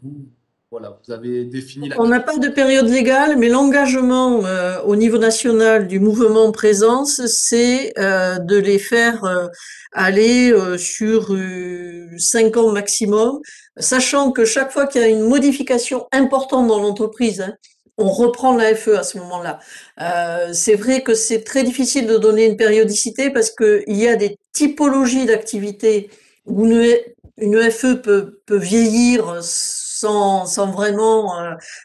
vous, voilà, vous avez défini la... On n'a pas de période légale, mais l'engagement au niveau national du mouvement Présence, c'est de les faire aller sur 5 ans maximum, sachant que chaque fois qu'il y a une modification importante dans l'entreprise, hein, on reprend l'AFE à ce moment-là. C'est vrai que c'est très difficile de donner une périodicité parce qu'il y a des typologies d'activités où une EFE peut vieillir sans vraiment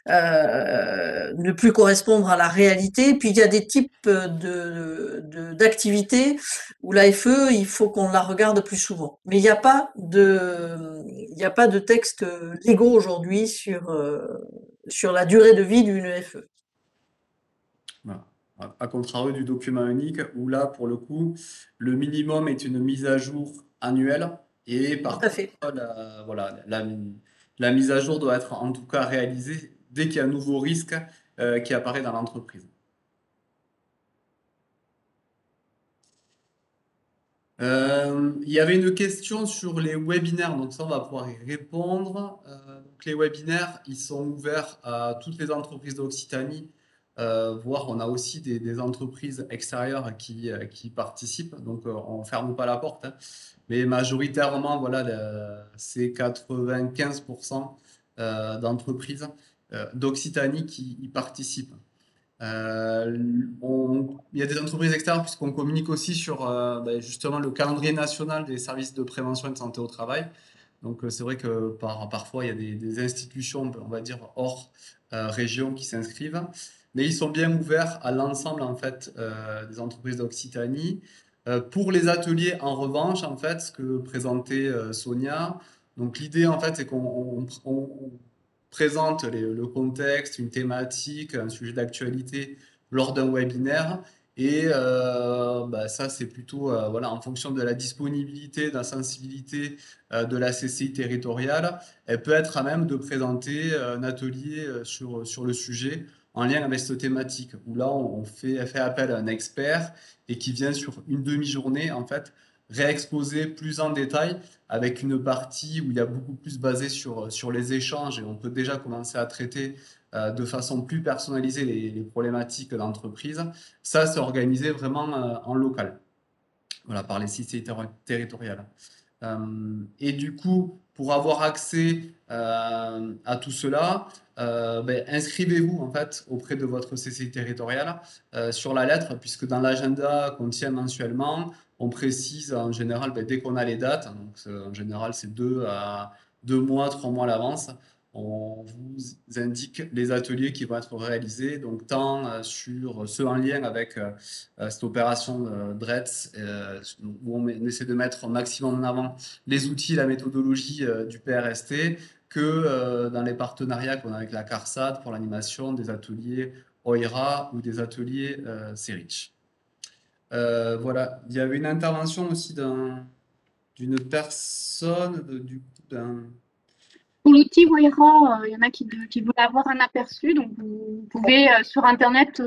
ne plus correspondre à la réalité. Puis il y a des types d'activités où l'AFE, il faut qu'on la regarde plus souvent. Mais il n'y a pas de textes légaux aujourd'hui sur la durée de vie d'une EFE. Voilà. À contrario du document unique, où là, pour le coup, le minimum est une mise à jour annuelle. Et par Tout à fait. contre, la mise à jour doit être en tout cas réalisée dès qu'il y a un nouveau risque qui apparaît dans l'entreprise. Il y avait une question sur les webinaires, donc ça on va pouvoir y répondre. Donc les webinaires, ils sont ouverts à toutes les entreprises d'Occitanie, voire on a aussi des entreprises extérieures qui participent, donc on ne ferme pas la porte, hein. Mais majoritairement, voilà, c'est 95% d'entreprises d'Occitanie qui y participent. Il y a des entreprises externes puisqu'on communique aussi sur justement le calendrier national des services de prévention et de santé au travail. Donc c'est vrai que parfois il y a des institutions, on va dire, hors région qui s'inscrivent. Mais ils sont bien ouverts à l'ensemble en fait des entreprises d'Occitanie. Pour les ateliers, en revanche, en fait, ce que présentait Sonia, donc l'idée en fait c'est qu'on présente le contexte, une thématique, un sujet d'actualité lors d'un webinaire. Et ça, c'est plutôt voilà, en fonction de la disponibilité, de la sensibilité de la CCI territoriale. Elle peut être à même de présenter un atelier sur le sujet en lien avec cette thématique, où là, on fait appel à un expert et qui vient sur une demi-journée, en fait, réexposer plus en détail avec une partie où il y a beaucoup plus basé sur les échanges et on peut déjà commencer à traiter de façon plus personnalisée les problématiques d'entreprise. Ça, c'est organisé vraiment en local, voilà, par les CCI territoriales. Et du coup, pour avoir accès à tout cela, inscrivez-vous en fait auprès de votre CCI territoriale sur la lettre, puisque dans l'agenda qu'on tient mensuellement, on précise en général dès qu'on a les dates, donc en général c'est 2 mois, 3 mois à l'avance, on vous indique les ateliers qui vont être réalisés, donc tant sur ceux en lien avec cette opération DRETS, où on essaie de mettre au maximum en avant les outils, la méthodologie du PRST, que dans les partenariats qu'on a avec la CARSAT pour l'animation des ateliers OIRA ou des ateliers CERIC. Voilà, il y avait une intervention aussi d'une personne, Pour l'outil Wayra, il y en a qui voulaient avoir un aperçu. Donc, vous pouvez, sur Internet,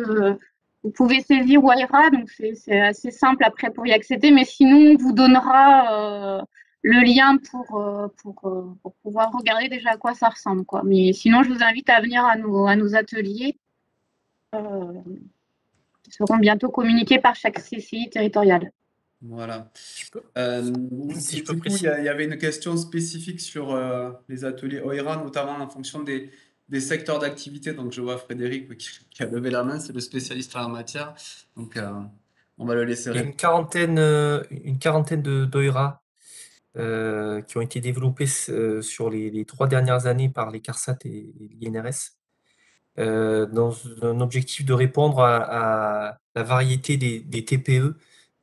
vous pouvez saisir Wayra. Donc, c'est assez simple après pour y accéder. Mais sinon, on vous donnera le lien pour pouvoir regarder déjà à quoi ça ressemble, quoi. Mais sinon, je vous invite à venir à nos ateliers. Qui seront bientôt communiqués par chaque CCI territoriale. Voilà. Si je Du peux coup, il préciser. y avait une question spécifique sur les ateliers OIRA, notamment en fonction des secteurs d'activité. Donc, je vois Frédéric qui a levé la main, c'est le spécialiste en la matière. Donc, on va le laisser Il y a répondre. une quarantaine d'OIRA qui ont été développés sur les 3 dernières années par les CARSAT et l'INRS, dans un objectif de répondre à la variété des TPE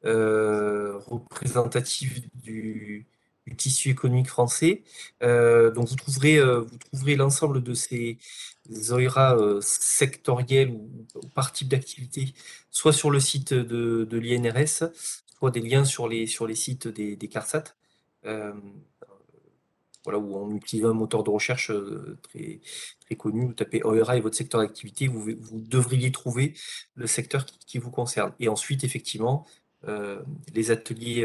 représentatives du tissu économique français. Donc vous trouverez l'ensemble de ces OIRA sectoriels ou par type d'activité, soit sur le site de l'INRS, soit des liens sur les sites des CARSAT. Voilà, où on utilise un moteur de recherche très, très connu. Vous tapez OIRA et votre secteur d'activité, vous devriez trouver le secteur qui vous concerne. Et ensuite, effectivement, les ateliers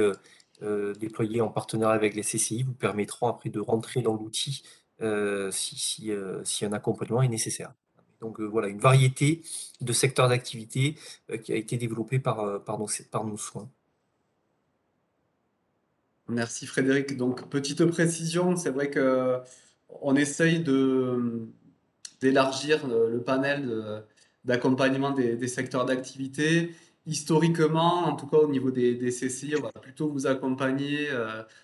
déployés en partenariat avec les CCI vous permettront après de rentrer dans l'outil si un accompagnement est nécessaire. Donc voilà, une variété de secteurs d'activité qui a été développée par nos soins. Merci Frédéric. Donc, petite précision, c'est vrai que on essaye d'élargir le panel d'accompagnement des secteurs d'activité. Historiquement, en tout cas au niveau des CCI, on va plutôt vous accompagner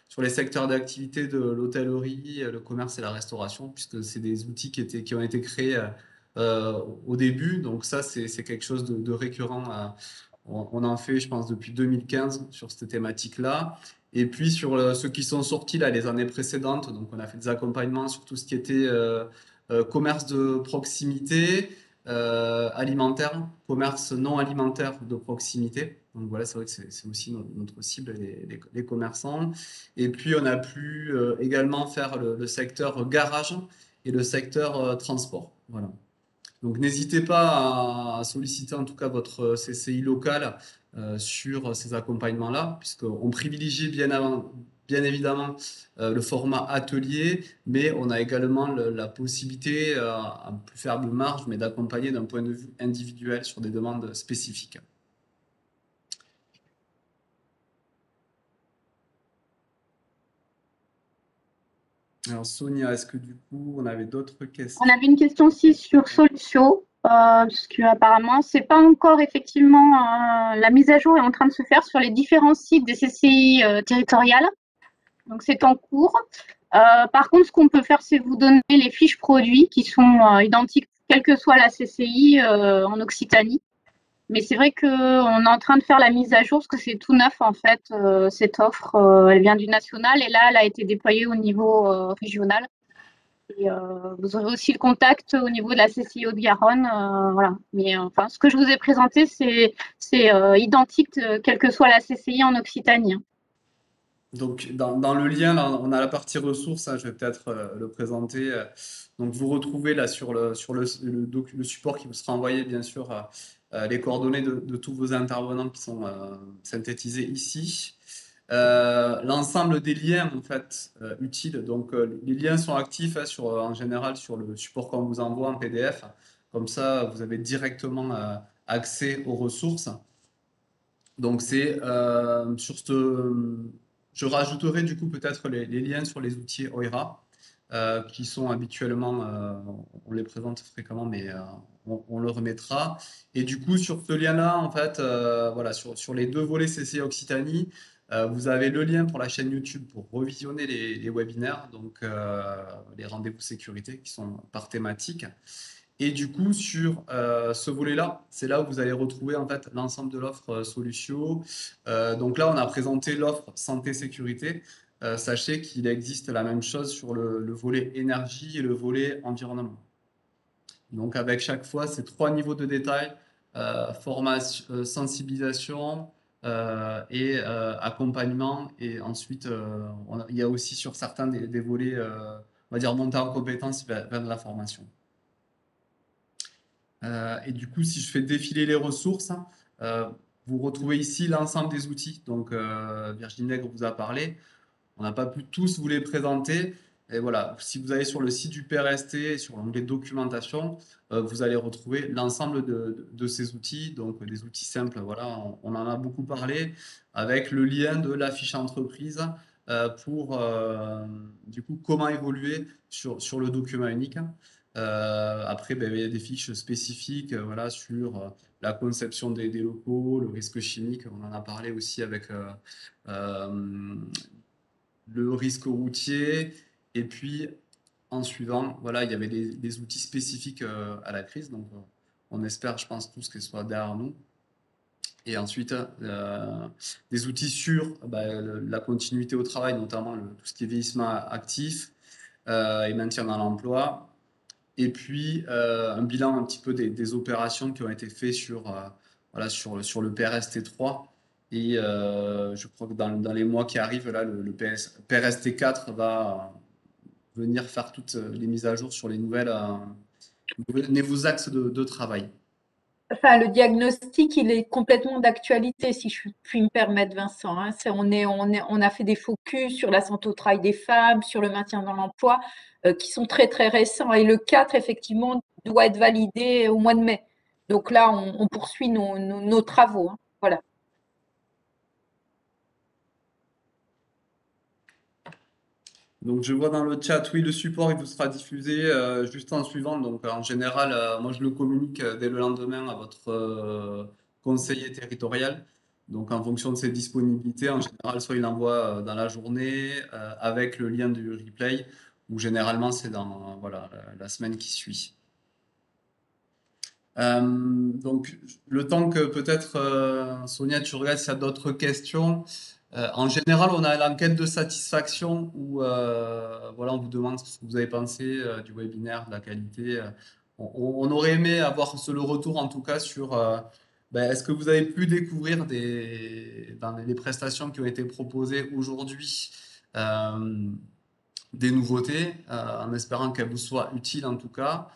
sur les secteurs d'activité de l'hôtellerie, le commerce et la restauration, puisque c'est des outils qui ont été créés au début. Donc ça, c'est quelque chose de récurrent. On en fait, je pense, depuis 2015 sur cette thématique-là. Et puis sur ceux qui sont sortis là, les années précédentes, donc on a fait des accompagnements sur tout ce qui était commerce de proximité, alimentaire, commerce non alimentaire de proximité. Donc voilà, c'est vrai que c'est aussi notre cible, les commerçants. Et puis on a pu également faire le secteur garage et le secteur transport. Voilà. Donc n'hésitez pas à solliciter en tout cas votre CCI local sur ces accompagnements-là, puisqu'on privilégie bien évidemment le format atelier, mais on a également la possibilité, à plus faible marge, mais d'accompagner d'un point de vue individuel sur des demandes spécifiques. Alors Sonia, est-ce que du coup on avait d'autres questions? On avait une question aussi sur Solutio, parce que apparemment c'est pas encore effectivement la mise à jour est en train de se faire sur les différents sites des CCI territoriales. Donc c'est en cours. Par contre, ce qu'on peut faire, c'est vous donner les fiches produits qui sont identiques, quelle que soit la CCI en Occitanie. Mais c'est vrai qu'on est en train de faire la mise à jour parce que c'est tout neuf en fait. Cette offre, elle vient du national et là, elle a été déployée au niveau régional. Et, vous aurez aussi le contact au niveau de la CCI Haute-Garonne. Voilà. Mais enfin, ce que je vous ai présenté, c'est identique, quelle que soit la CCI en Occitanie. Donc, dans le lien, là, on a la partie ressources, hein, je vais peut-être le présenter. Donc, vous retrouvez là sur le support qui vous sera envoyé, bien sûr, les coordonnées de tous vos intervenants qui sont synthétisés ici. L'ensemble des liens, en fait, utiles. Donc, les liens sont actifs hein, en général sur le support qu'on vous envoie en PDF. Comme ça, vous avez directement accès aux ressources. Donc, c'est sur ce. Je rajouterai du coup peut-être les liens sur les outils OIRA qui sont habituellement, on les présente fréquemment, mais on le remettra. Et du coup, sur ce lien-là, en fait, voilà, sur les deux volets CCI Occitanie, vous avez le lien pour la chaîne YouTube pour revisionner les webinaires, donc les rendez-vous sécurité qui sont par thématique. Et du coup, sur ce volet-là, c'est là où vous allez retrouver en fait l'ensemble de l'offre Solutio. Donc là, on a présenté l'offre santé-sécurité. Sachez qu'il existe la même chose sur le volet énergie et le volet environnement. Donc avec chaque fois, ces trois niveaux de détail, formation, sensibilisation et accompagnement. Et ensuite, il y a aussi sur certains des volets, on va dire, montée en compétences vers de la formation. Et du coup, si je fais défiler les ressources, vous retrouvez ici l'ensemble des outils. Donc, Virginie Nègre vous a parlé. On n'a pas pu tous vous les présenter. Et voilà, si vous allez sur le site du PRST, sur l'onglet documentation, vous allez retrouver l'ensemble de ces outils. Donc, des outils simples, voilà, on en a beaucoup parlé, avec le lien de la fiche entreprise pour, du coup, comment évoluer sur le document unique. Après, il y a des fiches spécifiques voilà, sur la conception des locaux, le risque chimique. On en a parlé aussi avec le risque routier. Et puis, en suivant, voilà, il y avait des outils spécifiques à la crise. Donc, on espère, je pense, tous qu'ils soient derrière nous. Et ensuite, des outils sur la continuité au travail, notamment tout ce qui est vieillissement actif et maintien dans l'emploi. Et puis, un bilan un petit peu des opérations qui ont été faites voilà, sur le PRST3. Et je crois que dans les mois qui arrivent, là, le PRST4 va venir faire toutes les mises à jour sur les nouveaux axes de travail. Enfin, le diagnostic, il est complètement d'actualité, si je puis me permettre, Vincent, hein. On a fait des focus sur la santé au travail des femmes, sur le maintien dans l'emploi, qui sont très, très récents. Et le 4, effectivement, doit être validé au mois de mai. Donc là, on poursuit nos travaux, hein. Voilà. Donc je vois dans le chat, oui, le support il vous sera diffusé juste en suivant. Donc en général, moi je le communique dès le lendemain à votre conseiller territorial. Donc en fonction de ses disponibilités, en général, soit il envoie dans la journée avec le lien du replay, ou généralement c'est dans voilà, la semaine qui suit. Donc le temps que peut-être Sonia, tu regardes s'il y a d'autres questions. En général, on a l'enquête de satisfaction où voilà, on vous demande ce que vous avez pensé du webinaire, de la qualité. On aurait aimé avoir le retour en tout cas sur ben, est-ce que vous avez pu découvrir dans les prestations qui ont été proposées aujourd'hui des nouveautés, en espérant qu'elles vous soient utiles en tout cas.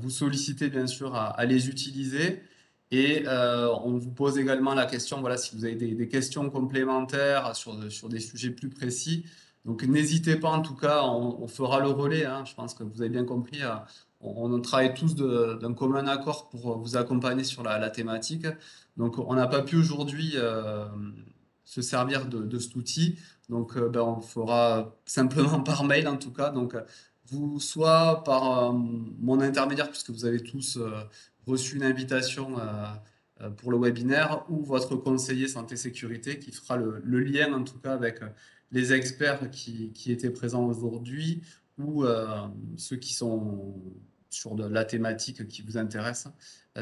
Vous sollicitez bien sûr à les utiliser. Et on vous pose également la question, voilà, si vous avez des questions complémentaires sur des sujets plus précis. Donc n'hésitez pas, en tout cas, on fera le relais, hein. Je pense que vous avez bien compris. On travaille tous d'un commun accord pour vous accompagner sur la thématique. Donc on n'a pas pu aujourd'hui se servir de cet outil. Donc ben, on le fera simplement par mail en tout cas. Donc vous, soit par mon intermédiaire, puisque vous avez tous reçu une invitation pour le webinaire, ou votre conseiller santé-sécurité qui fera le lien en tout cas avec les experts qui étaient présents aujourd'hui, ou ceux qui sont sur la thématique qui vous intéresse,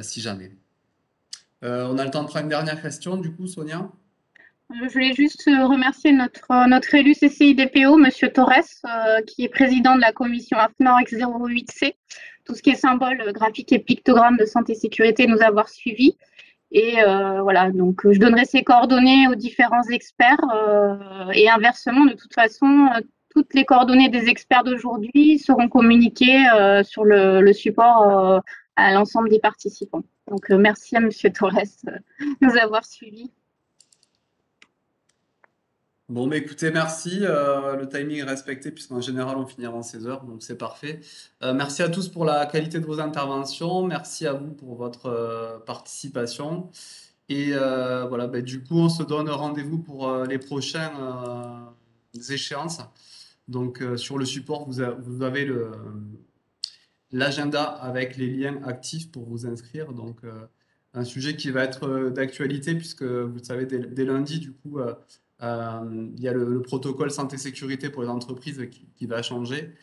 si jamais. On a le temps de prendre une dernière question, du coup, Sonia. Je voulais juste remercier notre élu CCI-DPO, Monsieur Torres, qui est président de la commission AFNOR X08C, tout ce qui est symbole graphique et pictogramme de santé et sécurité, nous avoir suivis. Et voilà, donc je donnerai ses coordonnées aux différents experts et inversement, de toute façon, toutes les coordonnées des experts d'aujourd'hui seront communiquées sur le support à l'ensemble des participants. Donc merci à Monsieur Torres de nous avoir suivis. Bon, mais écoutez, merci. Le timing est respecté puisqu'en général, on finira en 16 heures, donc c'est parfait. Merci à tous pour la qualité de vos interventions. Merci à vous pour votre participation. Et voilà, ben, du coup, on se donne rendez-vous pour les prochaines échéances. Donc, sur le support, vous avez l'agenda avec les liens actifs pour vous inscrire. Donc, un sujet qui va être d'actualité puisque vous le savez, dès lundi, du coup, il y a le protocole santé-sécurité pour les entreprises qui va changer.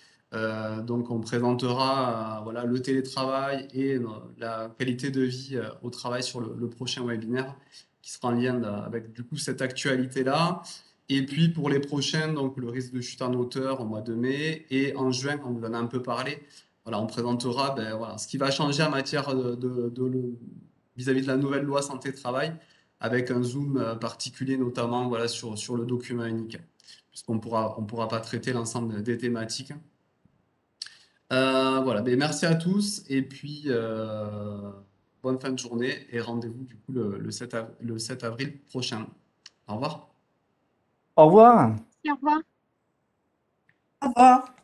Donc, on présentera voilà, le télétravail et la qualité de vie au travail sur le prochain webinaire qui sera en lien avec du coup cette actualité-là. Et puis pour les prochains, donc le risque de chute en hauteur au mois de mai et en juin, on vous en a un peu parlé. Voilà, on présentera ben, voilà, ce qui va changer en matière vis-à-vis de la nouvelle loi santé-travail avec un zoom particulier notamment voilà, sur le document unique, puisqu'on on pourra pas traiter l'ensemble des thématiques. Voilà, ben, merci à tous et puis bonne fin de journée et rendez-vous du coup le 7 avril prochain. Au revoir. Au revoir. Au revoir. Au revoir.